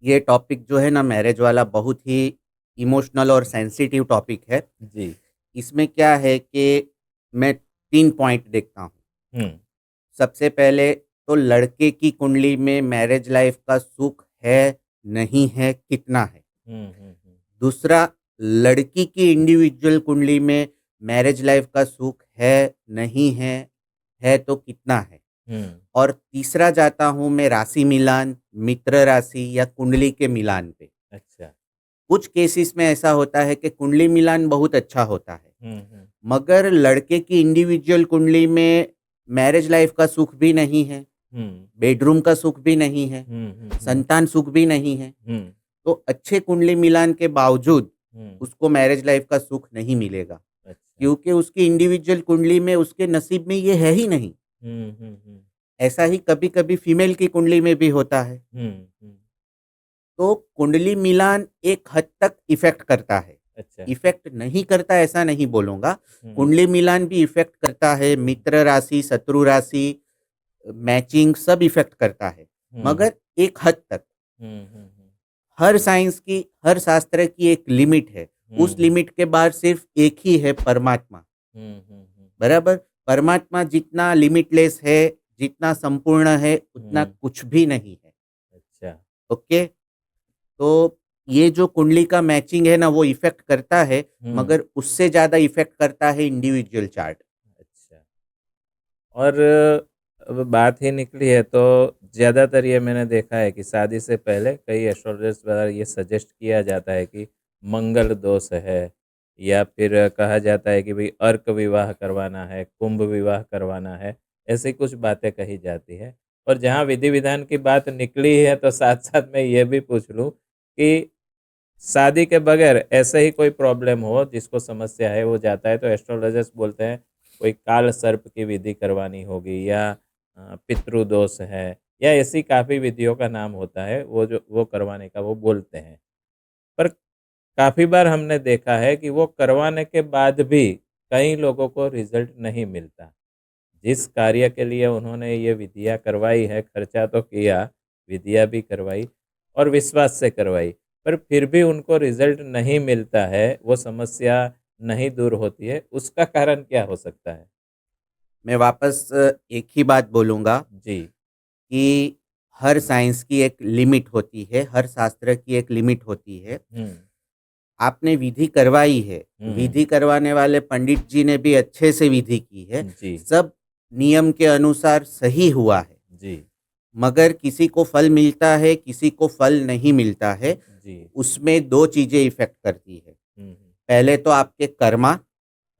S2: ये टॉपिक जो है ना, मैरिज वाला, बहुत ही इमोशनल और सेंसिटिव टॉपिक है।
S1: जी।
S2: इसमें क्या है कि मैं 3 पॉइंट देखता हूँ।
S1: हुँ।
S2: सबसे पहले तो लड़के की कुंडली में मैरिज लाइफ का सुख है, नहीं है, कितना है?
S1: हुँ, हुँ, हुँ।
S2: दूसरा, लड़की की इंडिविजुअल कुंडली में मैरिज लाइफ का सुख नहीं है तो कितना है?
S1: हुँ।
S2: और तीसरा जाता हूँ मैं राशि मिलान, मित्र राशि या कुंडली के मिलान पे।
S1: अच्छा।
S2: कुछ केसेस में ऐसा होता है कि कुंडली मिलान बहुत अच्छा होता है,
S1: हुँ, हुँ।
S2: मगर लड़के की इंडिविजुअल कुंडली में मैरिज लाइफ का सुख भी नहीं है,
S1: हुँ।
S2: बेडरूम का सुख भी नहीं है,
S1: हुँ, हुँ, हुँ।
S2: संतान सुख भी नहीं है।
S1: हुँ,
S2: तो अच्छे कुंडली मिलान के बावजूद
S1: हुँ।
S2: उसको मैरिज लाइफ का सुख नहीं मिलेगा,
S1: अच्छा।
S2: क्योंकि उसकी इंडिविजुअल कुंडली में उसके नसीब में ये है ही नहीं।
S1: हुँ, हुँ, हुँ।
S2: ऐसा ही कभी-कभी फीमेल की कुंडली में भी होता है।
S1: हुँ, हुँ।
S2: तो कुंडली मिलान एक हद तक इफ़ेक्ट करता है।
S1: अच्छा।
S2: इफ़ेक्ट नहीं करता ऐसा नहीं बोलूँगा,
S1: हुँ,
S2: कुंडली मिलान भी इफ़ेक्ट करता है, मित्र राशि, शत्रु राशि, मैचिंग सब इफ़ेक्ट करता है,
S1: हुँ,
S2: मगर एक हद तक।
S1: हुँ, हुँ, हुँ,
S2: हर साइंस की, हर शास्त्र की एक लिमिट है,
S1: हुँ,
S2: उस
S1: हुँ,
S2: लिमिट के बाद सिर्फ़ एक ही है परमात्मा,
S1: हुँ, हुँ, हुँ,
S2: बराबर? परमात्मा जितना लिमिटलेस है, जितना संपूर्ण है, उतना
S1: हुँ,
S2: कुछ भी नहीं है,
S1: अच्छा,
S2: ओके? तो ये जो कुंडली का मैचिंग है ना, वो इफ़ेक्ट करता है,
S1: हुँ,
S2: मगर उससे ज़्यादा इफ़ेक्ट करता है इंडिविजुअल चार्ट।
S1: अच्छा। और अब बात ही निकली है तो ज़्यादातर ये मैंने देखा है कि शादी से पहले कई एस्ट्रोलजर्स द्वारा ये सजेस्ट किया जाता है कि मंगल दोष है या फिर कहा जाता है कि भाई अर्क विवाह करवाना है, कुंभ विवाह करवाना है, ऐसी कुछ बातें कही जाती है। और जहाँ विधि-विधान की बात निकली है तो साथ-साथ मैं ये भी पूछ लूँ कि शादी के बगैर ऐसे ही कोई प्रॉब्लम हो जिसको समस्या है वो जाता है तो एस्ट्रोलॉजर्स बोलते हैं कोई काल सर्प की विधि करवानी होगी या पितृदोष है या ऐसी काफ़ी विधियों का नाम होता है वो जो वो करवाने का वो बोलते हैं। पर काफ़ी बार हमने देखा है कि वो करवाने के बाद भी कई लोगों को रिज़ल्ट नहीं मिलता। जिस कार्य के लिए उन्होंने ये विधियाँ करवाई है, खर्चा तो किया, विधियाँ भी करवाई और विश्वास से करवाई, पर फिर भी उनको रिज़ल्ट नहीं मिलता है, वो समस्या नहीं दूर होती है, उसका कारण क्या हो सकता है?
S2: मैं वापस एक ही बात बोलूँगा
S1: जी।
S2: कि हर साइंस की एक लिमिट होती है, हर शास्त्र की एक लिमिट होती है।
S1: हुँ,
S2: आपने विधि करवाई है,
S1: हुँ,
S2: विधि करवाने वाले पंडित जी ने भी अच्छे से विधि की है,
S1: जी,
S2: सब नियम के अनुसार सही हुआ है।
S1: जी,
S2: मगर किसी को फल मिलता है, किसी को फल नहीं मिलता है,
S1: जी।
S2: उसमें 2 चीज़ें इफ़ेक्ट करती है।
S1: हुँ, हुँ,
S2: पहले तो आपके कर्मा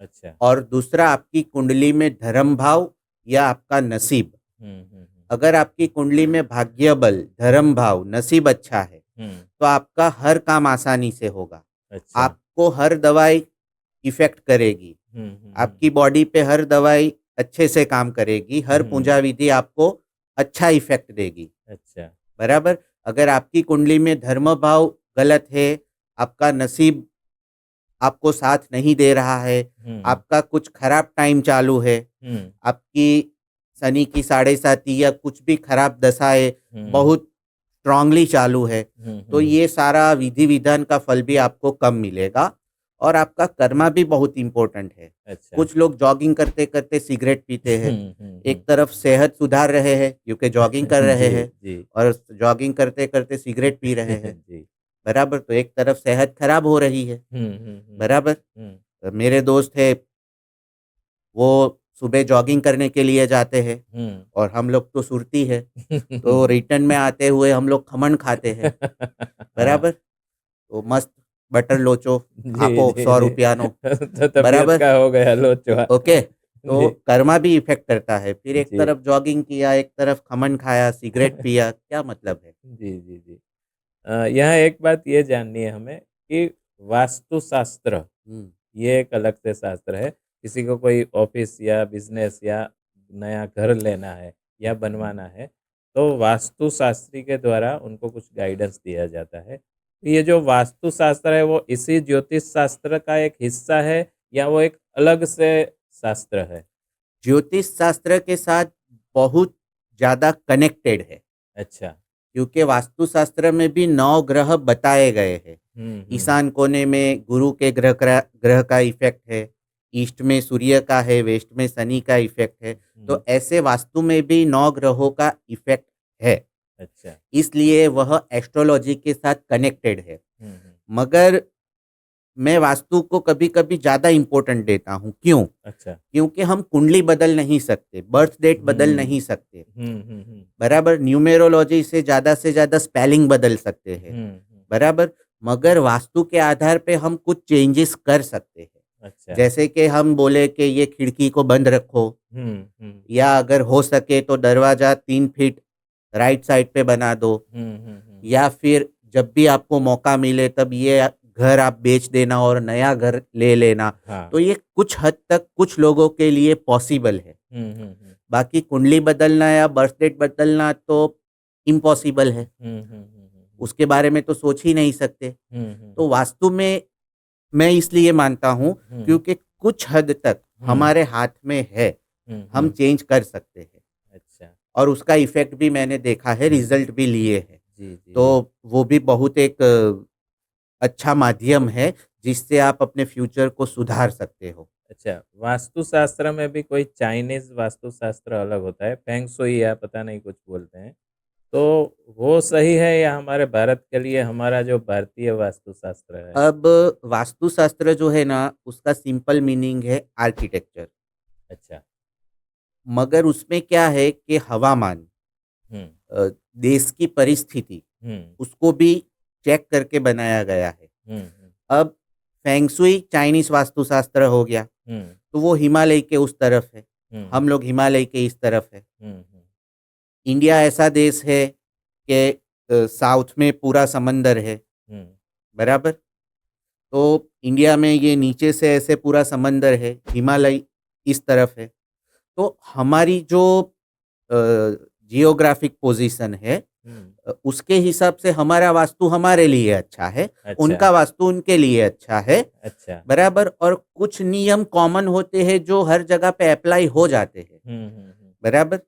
S1: अच्छा।
S2: और दूसरा आपकी कुंडली में धर्म भाव या आपका नसीब।
S1: हुँ, हुँ, हुँ,
S2: अगर आपकी कुंडली में भाग्य बल, धर्म भाव, नसीब अच्छा है,
S1: हुँ,
S2: तो आपका हर काम आसानी से होगा।
S1: अच्छा।
S2: आपको हर दवाई इफ़ेक्ट करेगी,
S1: हुँ, हुँ,
S2: आपकी
S1: हुँ,
S2: बॉडी पे हर दवाई अच्छे से काम करेगी, हर
S1: हुँ,
S2: पूजा विधि आपको अच्छा इफ़ेक्ट देगी,
S1: अच्छा।
S2: बराबर? अगर आपकी कुंडली में धर्म भाव गलत है, आपका नसीब आपको साथ नहीं दे रहा है,
S1: हुँ,
S2: आपका कुछ खराब टाइम चालू है,
S1: हुँ,
S2: आपकी शनि की साढ़े साती या कुछ भी खराब दशाएँ
S1: हुँ,
S2: बहुत स्ट्रांगली चालू है,
S1: हुँ,
S2: तो
S1: हुँ,
S2: ये सारा विधि-विधान का फल भी आपको कम मिलेगा और आपका कर्मा भी बहुत इम्पोर्टेंट है।
S1: अच्छा।
S2: कुछ लोग जॉगिंग करते-करते सिगरेट पीते हैं,
S1: हुँ, हुँ,
S2: एक
S1: हुँ।
S2: तरफ सेहत सुधार रहे हैं क्योंकि जॉगिंग कर रहे
S1: जी,
S2: हैं
S1: जी।
S2: और जॉगिंग करते-करते सिगरेट पी रहे हैं,
S1: जी।
S2: बराबर? तो एक तरफ सेहत खराब हो रही है,
S1: हुँ, हुँ, हुँ,
S2: बराबर?
S1: हुँ।
S2: मेरे दोस्त है, वो सुबह जॉगिंग करने के लिए जाते हैं
S1: हुँ।
S2: और हम लोग तो सुरती है, तो रिटर्न में आते हुए हम लोग खमन खाते हैं,
S1: हाँ।
S2: बराबर? तो मस्त बटर लोचो,
S1: जी,
S2: आपो
S1: जी, जी।
S2: ₹100 नो,
S1: तो तबीयत
S2: बराबर?
S1: का हो गया लोचवा।
S2: ओके, तो
S1: जी,
S2: कर्मा भी इफ़ेक्ट करता है। फिर एक
S1: जी।
S2: तरफ जॉगिंग किया, एक तरफ खमन खाया, सिगरेट पिया, क्या मतलब है?
S1: जी, जी, जी। यहाँ एक बात ये जाननी है हमें कि वास्तुशास्त्र,
S2: हुँ,
S1: ये एक अलग से शास्त्र है। किसी को कोई ऑफ़िस या बिज़नेस या नया घर लेना है या बनवाना है, तो वास्तुशास्त्री के द्वारा उनको कुछ गाइडेंस दिया जाता है। तो ये जो वास्तुशास्त्र है, वो इसी ज्योतिष शास्त्र का एक हिस्सा है या वो एक अलग से शास्त्र है?
S2: ज्योतिष शास्त्र के साथ बहुत ज़्यादा कनेक्टेड है,
S1: अच्छा।
S2: क्योंकि वास्तुशास्त्र में भी 9 ग्रह बताए गए हैं।
S1: हुँ, हुँ,
S2: ईशान कोने में गुरु के ग्रह का इफ़ेक्ट है, ईस्ट में सूर्य का है, वेस्ट में शनि का इफ़ेक्ट है।
S1: हुँ।
S2: तो ऐसे वास्तु में भी 9 ग्रहों का इफ़ेक्ट है,
S1: अच्छा।
S2: इसलिए वह एस्ट्रोलॉजी के साथ कनेक्टेड है।
S1: हुँ, हुँ।
S2: मगर मैं वास्तु को कभी-कभी ज़्यादा इम्पोर्टेंट देता हूँ, क्यों?
S1: अच्छा।
S2: क्योंकि हम कुंडली बदल नहीं सकते, बर्थ डेट बदल
S1: हुँ।
S2: नहीं सकते,
S1: हुँ, हुँ, हुँ।
S2: बराबर? न्यूमेरोलॉजी से ज़्यादा स्पेलिंग बदल सकते हैं,
S1: हुँ, हुँ।
S2: बराबर? मगर वास्तु के आधार पे हम कुछ चेंजेस कर सकते हैं।
S1: अच्छा।
S2: जैसे कि हम बोले कि ये खिड़की को बंद रखो
S1: हुँ, हुँ।
S2: या अगर हो सके तो दरवाज़ा 3 फीट राइट साइड पे बना दो
S1: हुँ, हुँ, हुँ।
S2: या फिर जब भी आपको मौका मिले तब ये घर आप बेच देना और नया घर ले लेना।
S1: हाँ।
S2: तो ये कुछ हद तक कुछ लोगों के लिए पॉसिबल है।
S1: हुँ, हुँ, हुँ।
S2: बाकी कुंडली बदलना या बर्थ डेट बदलना तो इम्पॉसिबल है।
S1: हुँ, हुँ, हुँ, हुँ, हुँ।
S2: उसके बारे में तो सोच ही नहीं सकते।
S1: हुँ, हुँ,
S2: तो
S1: हुँ।
S2: वास्तु में मैं इसलिए मानता हूँ
S1: हुँ,
S2: क्योंकि कुछ हद तक
S1: हुँ,
S2: हमारे हाथ में है,
S1: हुँ,
S2: हम
S1: हुँ।
S2: चेंज कर सकते हैं
S1: अच्छा।
S2: और उसका इफ़ेक्ट भी मैंने देखा है, रिज़ल्ट भी लिए हैं।
S1: जी, जी, जी।
S2: तो वो भी बहुत एक अच्छा माध्यम है, जिससे आप अपने फ्यूचर को सुधार सकते हो।
S1: अच्छा, वास्तुशास्त्र में भी कोई चाइनीज़ वास्तुशास्त्र अलग होता है, फेंग शुई या पता नहीं कुछ बोलते हैं। तो वो सही है या हमारे भारत के लिए हमारा जो भारतीय वास्तुशास्त्र है?
S2: अब वास्तुशास्त्र जो है ना, उसका सिंपल मीनिंग है आर्किटेक्चर,
S1: अच्छा।
S2: मगर उसमें क्या है कि हवामान,
S1: हुँ,
S2: अ, देश की परिस्थिति,
S1: हुँ,
S2: उसको भी चेक करके बनाया गया है।
S1: हुँ, हुँ,
S2: अब फेंग शुई चाइनीज़ वास्तुशास्त्र हो गया,
S1: हुँ,
S2: तो वो हिमालय के उस तरफ है,
S1: हुँ,
S2: हम लोग हिमालय के इस तरफ है।
S1: हुँ, हुँ,
S2: इंडिया ऐसा देश है कि साउथ में पूरा समंदर है,
S1: हुँ,
S2: बराबर? तो इंडिया में ये नीचे से ऐसे पूरा समंदर है, हिमालय इस तरफ है। तो हमारी जो अ, जियोग्राफिक पोज़ीशन है,
S1: हुँ।
S2: उसके हिसाब से हमारा वास्तु हमारे लिए अच्छा है,
S1: अच्छा,
S2: उनका वास्तु उनके लिए अच्छा है,
S1: अच्छा।
S2: बराबर? और कुछ नियम कॉमन होते हैं जो हर जगह पे अप्लाई हो जाते हैं,
S1: हुँ, हुँ, हुँ।
S2: बराबर?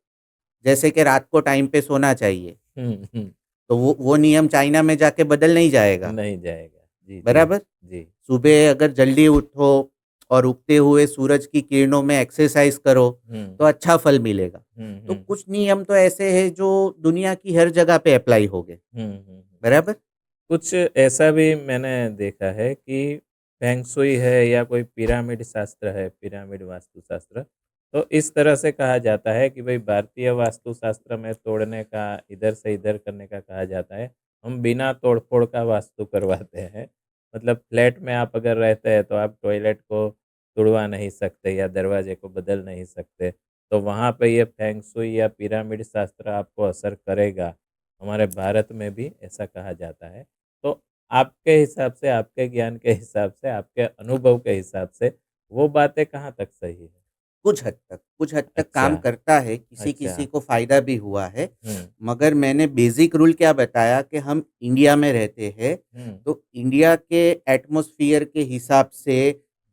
S2: जैसे कि रात को टाइम पे सोना चाहिए,
S1: हुँ, हुँ।
S2: तो वो नियम चाइना में जाके बदल नहीं जाएगा,
S1: नहीं जाएगा। जी, जी,
S2: बराबर?
S1: जी।
S2: सुबह अगर जल्दी उठो और उगते हुए सूरज की किरणों में एक्सरसाइज करो,
S1: हुँ,
S2: तो अच्छा फल मिलेगा।
S1: हुँ,
S2: तो
S1: हुँ,
S2: कुछ नियम तो ऐसे हैं जो दुनिया की हर जगह पे अप्लाई होंगे,
S1: हुँ, हुँ, हुँ।
S2: बराबर?
S1: कुछ ऐसा भी मैंने देखा है कि फेंग शुई है या कोई पिरामिड शास्त्र है, पिरामिड वास्तुशास्त्र, तो इस तरह से कहा जाता है कि भई भारतीय वास्तुशास्त्र में तोड़ने का, इधर से इधर करने का कहा जाता है। हम बिना तोड़-फोड़ का वास्तु करवाते हैं। मतलब फ्लैट में आप अगर रहते हैं तो आप टॉयलेट को तुड़वा नहीं सकते या दरवाजे को बदल नहीं सकते। तो वहाँ पे ये फेंग शुई या पिरामिड शास्त्र आपको असर करेगा। हमारे भारत में भी ऐसा कहा जाता है। तो आपके हिसाब से, आपके ज्ञान के हिसाब से, आपके अनुभव के हिसाब से वो बातें कहाँ तक सही है?
S2: कुछ हद तक
S1: अच्छा,
S2: काम करता है, किसी-किसी
S1: अच्छा।
S2: को फ़ायदा भी हुआ है।
S1: हुँ,
S2: मगर मैंने बेसिक रूल क्या बताया कि हम इंडिया में रहते हैं,
S1: हुँ।
S2: तो इंडिया के एटमॉस्फियर के हिसाब से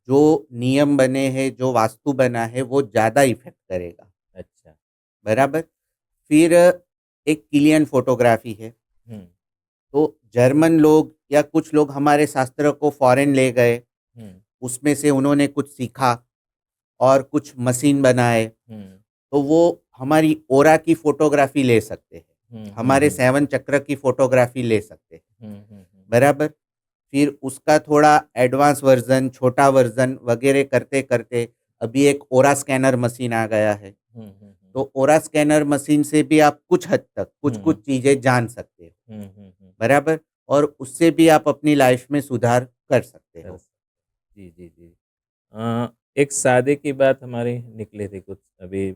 S2: जो नियम बने हैं, जो वास्तु बना है, वो ज़्यादा इफ़ेक्ट करेगा,
S1: अच्छा।
S2: बराबर? फिर एक किलियन फ़ोटोग्राफ़ी है,
S1: हुँ,
S2: तो जर्मन लोग या कुछ लोग हमारे शास्त्र को फ़ॉरेन ले गए,
S1: हुँ,
S2: उसमें से उन्होंने कुछ सीखा और कुछ मशीन बनाए,
S1: हुँ,
S2: तो वो हमारी ऑरा की फ़ोटोग्राफ़ी ले सकते हैं,
S1: हुँ, हुँ,
S2: हमारे
S1: हुँ।
S2: 7 चक्र की फ़ोटोग्राफ़ी ले सकते हैं,
S1: हुँ, हुँ, हुँ।
S2: बराबर? फिर उसका थोड़ा एडवांस वर्ज़न, छोटा वर्ज़न वगैरह करते-करते अभी एक ऑरा स्कैनर मशीन आ गया है।
S1: हुँ, हुँ, हुँ।
S2: तो ऑरा स्कैनर मशीन से भी आप कुछ हद तक, कुछ-कुछ
S1: हुँ,
S2: चीज़ें जान सकते हो,
S1: हुँ, हुँ, हुँ।
S2: बराबर? और उससे भी आप अपनी लाइफ़ में सुधार कर सकते
S1: कर
S2: हो।
S1: स जी, जी, जी। एक शादी की बात हमारी निकली थी कुछ अभी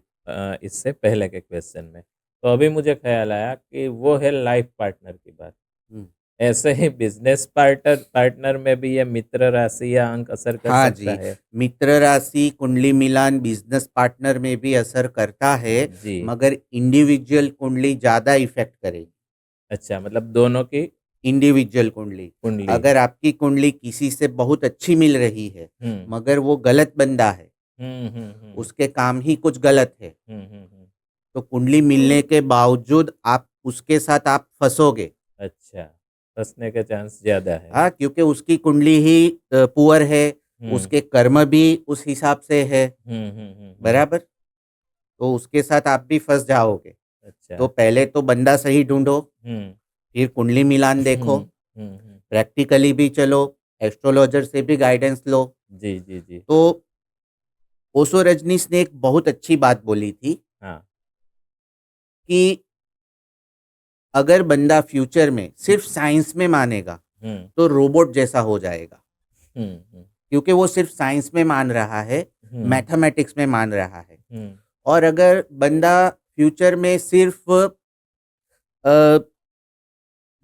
S1: इससे पहले के क्वेश्चन में। तो अभी मुझे ख़्याल आया कि वो है लाइफ़ पार्टनर की बात।
S2: हुँ।
S1: ऐसे ही बिज़नेस पार्टनर में भी ये मित्र राशि या अंक असर कर
S2: हाँ
S1: सकता
S2: जी,
S1: है?
S2: मित्र राशि, कुंडली मिलान बिज़नेस पार्टनर में भी असर करता है,
S1: जी।
S2: मगर इंडिविजुअल कुंडली ज़्यादा इफ़ेक्ट करेगी।
S1: अच्छा मतलब दोनों की
S2: इंडिविजुअल कुंडली,
S1: कुंडली।
S2: अगर आपकी कुंडली किसी से बहुत अच्छी मिल रही है,
S1: हुँ।
S2: मगर वो गलत बंदा है,
S1: हुँ, हुँ, हुँ।
S2: उसके काम ही कुछ गलत है,
S1: हुँ, हुँ, हुँ।
S2: तो कुंडली मिलने के बावजूद आप उसके साथ आप फँसोगे।
S1: अच्छा, फँसने के चांस ज़्यादा है।
S2: हाँ, क्योंकि उसकी कुंडली ही पुअर है,
S1: हुँ।
S2: उसके कर्म भी उस हिसाब से है,
S1: हुँ, हुँ, हुँ, हुँ।
S2: बराबर? तो उसके साथ आप भी फँस जाओगे। तो
S1: अच्छा।
S2: पहले तो बंदा सही ढूँढो,
S1: हुँ।
S2: फिर कुंडली मिलान देखो,
S1: हुँ, हुँ, हुँ।
S2: प्रैक्टिकली भी चलो, एस्ट्रोलॉजर से भी गाइडेंस लो।
S1: जी, जी, जी।
S2: तो ओशो रजनीश ने एक बहुत अच्छी बात बोली थी
S1: हाँ।
S2: कि अगर बंदा फ्यूचर में सिर्फ साइंस में मानेगा,
S1: हुँ,
S2: तो रोबोट जैसा हो जाएगा।
S1: हुँ, हुँ,
S2: क्योंकि वो सिर्फ साइंस में मान रहा है,
S1: हुँ,
S2: मैथमेटिक्स में मान रहा है।
S1: हुँ,
S2: और अगर बंदा फ्यूचर में सिर्फ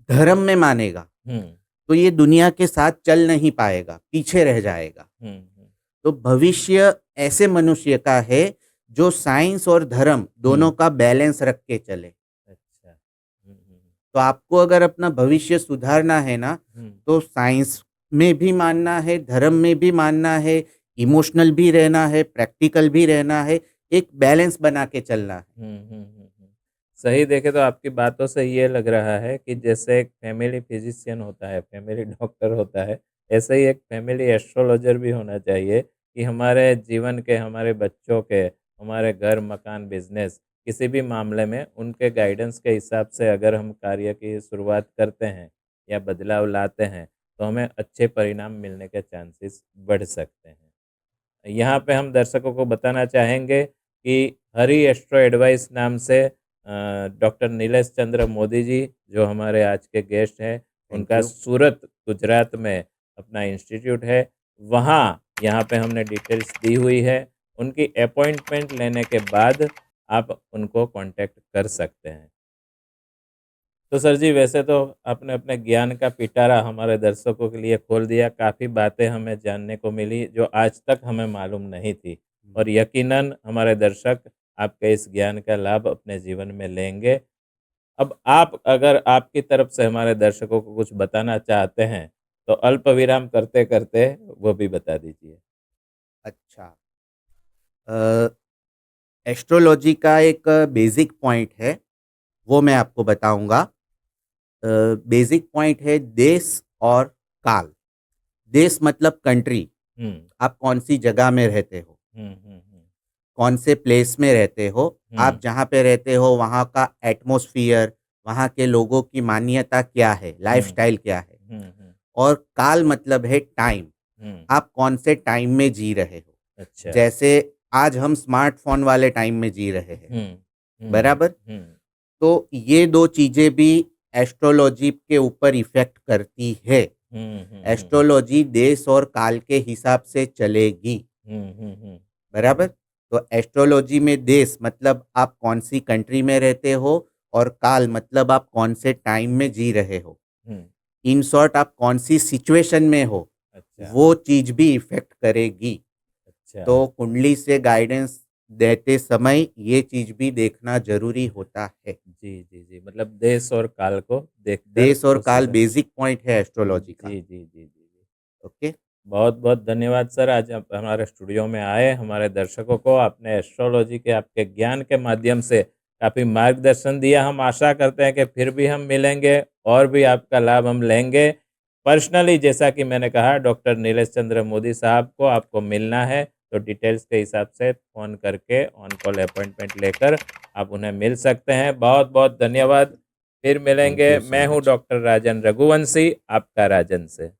S2: धर्म में मानेगा,
S1: हुँ,
S2: तो ये दुनिया के साथ चल नहीं पाएगा, पीछे रह जाएगा।
S1: हुँ, हुँ,
S2: तो भविष्य ऐसे मनुष्य का है जो साइंस और धर्म दोनों
S1: हुँ।
S2: का बैलेंस रख के चले।
S1: अच्छा। हुँ, हुँ,
S2: तो आपको अगर अपना भविष्य सुधारना है ना,
S1: हुँ,
S2: तो साइंस में भी मानना है, धर्म में भी मानना है, इमोशनल भी रहना है, प्रैक्टिकल भी रहना है, एक बैलेंस बना के चलना है।
S1: सही देखें तो आपकी बातों से ये लग रहा है कि जैसे एक फैमिली फिजिशियन होता है, फैमिली डॉक्टर होता है, ऐसे ही एक फैमिली एस्ट्रोलॉजर भी होना चाहिए कि हमारे जीवन के, हमारे बच्चों के, हमारे घर, मकान, बिज़नेस किसी भी मामले में उनके गाइडेंस के हिसाब से अगर हम कार्य की शुरुआत करते हैं या बदलाव लाते हैं, तो हमें अच्छे परिणाम मिलने के चांसेस बढ़ सकते हैं। यहाँ पे हम दर्शकों को बताना चाहेंगे कि हरि एस्ट्रो एडवाइस नाम से डॉक्टर नीलेश चंद्र मोदी जी जो हमारे आज के गेस्ट हैं,
S2: थैंक
S1: उनका
S2: यू।
S1: सूरत गुजरात में अपना इंस्टीट्यूट है। वहाँ यहाँ पे हमने डिटेल्स दी हुई है। उनकी अपॉइंटमेंट लेने के बाद आप उनको कांटेक्ट कर सकते हैं। तो सर जी, वैसे तो आपने अपने ज्ञान का पिटारा हमारे दर्शकों के लिए खोल दिया। काफ़ी बातें हमें जानने को मिली जो आज तक हमें मालूम नहीं थी, और यकीनन हमारे दर्शक आपके इस ज्ञान का लाभ अपने जीवन में लेंगे। अब आप अगर आपकी तरफ से हमारे दर्शकों को कुछ बताना चाहते हैं, तो अल्प विराम करते-करते वो भी बता दीजिए।
S2: अच्छा, अ, एस्ट्रोलॉजी का एक बेसिक पॉइंट है, वो मैं आपको बताऊँगा। बेसिक पॉइंट है देश और काल। देश मतलब कंट्री,
S1: हुँ,
S2: आप कौन-सी जगह में रहते हो,
S1: हुँ, हुँ, हुँ,
S2: कौन से प्लेस में रहते हो,
S1: हुँ,
S2: आप जहाँ पे रहते हो वहाँ का एटमॉस्फियर, वहाँ के लोगों की मान्यता क्या है,
S1: हुँ,
S2: लाइफ़स्टाइल क्या है।
S1: हुँ, हुँ,
S2: और काल मतलब है टाइम,
S1: हुँ,
S2: आप कौन से टाइम में जी रहे हो।
S1: अच्छा।
S2: जैसे आज हम स्मार्टफ़ोन वाले टाइम में जी रहे हैं,
S1: हुँ, हुँ,
S2: बराबर?
S1: हुँ,
S2: तो ये 2 चीज़ें भी एस्ट्रोलॉजी के ऊपर इफ़ेक्ट करती है।
S1: हुँ, हुँ, हुँ,
S2: एस्ट्रोलॉजी देश और काल के हिसाब से चलेगी,
S1: हुँ, हुँ, हुँ,
S2: बराबर? तो एस्ट्रोलॉजी में देश मतलब आप कौन-सी कंट्री में रहते हो और काल मतलब आप कौन से टाइम में जी रहे हो।
S1: हुँ,
S2: इन शॉर्ट आप कौन-सी सिचुएशन में हो,
S1: अच्छा,
S2: वो चीज़ भी इफ़ेक्ट करेगी।
S1: अच्छा।
S2: तो कुंडली से गाइडेंस देते समय ये चीज़ भी देखना ज़रूरी होता है।
S1: जी, जी, जी, मतलब देश और काल को देखकर
S2: देश और
S1: उस
S2: काल
S1: हिसाब।
S2: बेसिक पॉइंट है एस्ट्रोलॉजी का।
S1: जी, जी, जी, जी, जी।
S2: ओके?
S1: बहुत-बहुत धन्यवाद सर, आज आप हमारे स्टूडियो में आए, हमारे दर्शकों को आपने एस्ट्रोलॉजी के आपके ज्ञान के माध्यम से काफ़ी मार्गदर्शन दिया। हम आशा करते हैं कि फिर भी हम मिलेंगे और भी आपका लाभ हम लेंगे। पर्सनली जैसा कि मैंने कहा डॉक्टर नीलेश चंद्र मोदी साहब को आपको मिलना है, तो डिटेल्स के हिसाब से फ़ोन करके ऑन कॉल अपॉइंटमेंट लेकर आप उन्हें मिल सकते हैं। बहुत-बहुत धन्यवाद। फिर
S2: थैंक
S1: मिलेंगे।
S2: यू सो
S1: मैं हूँ
S2: मच।
S1: डॉक्टर राजन रघुवंशी, आपका राजन से।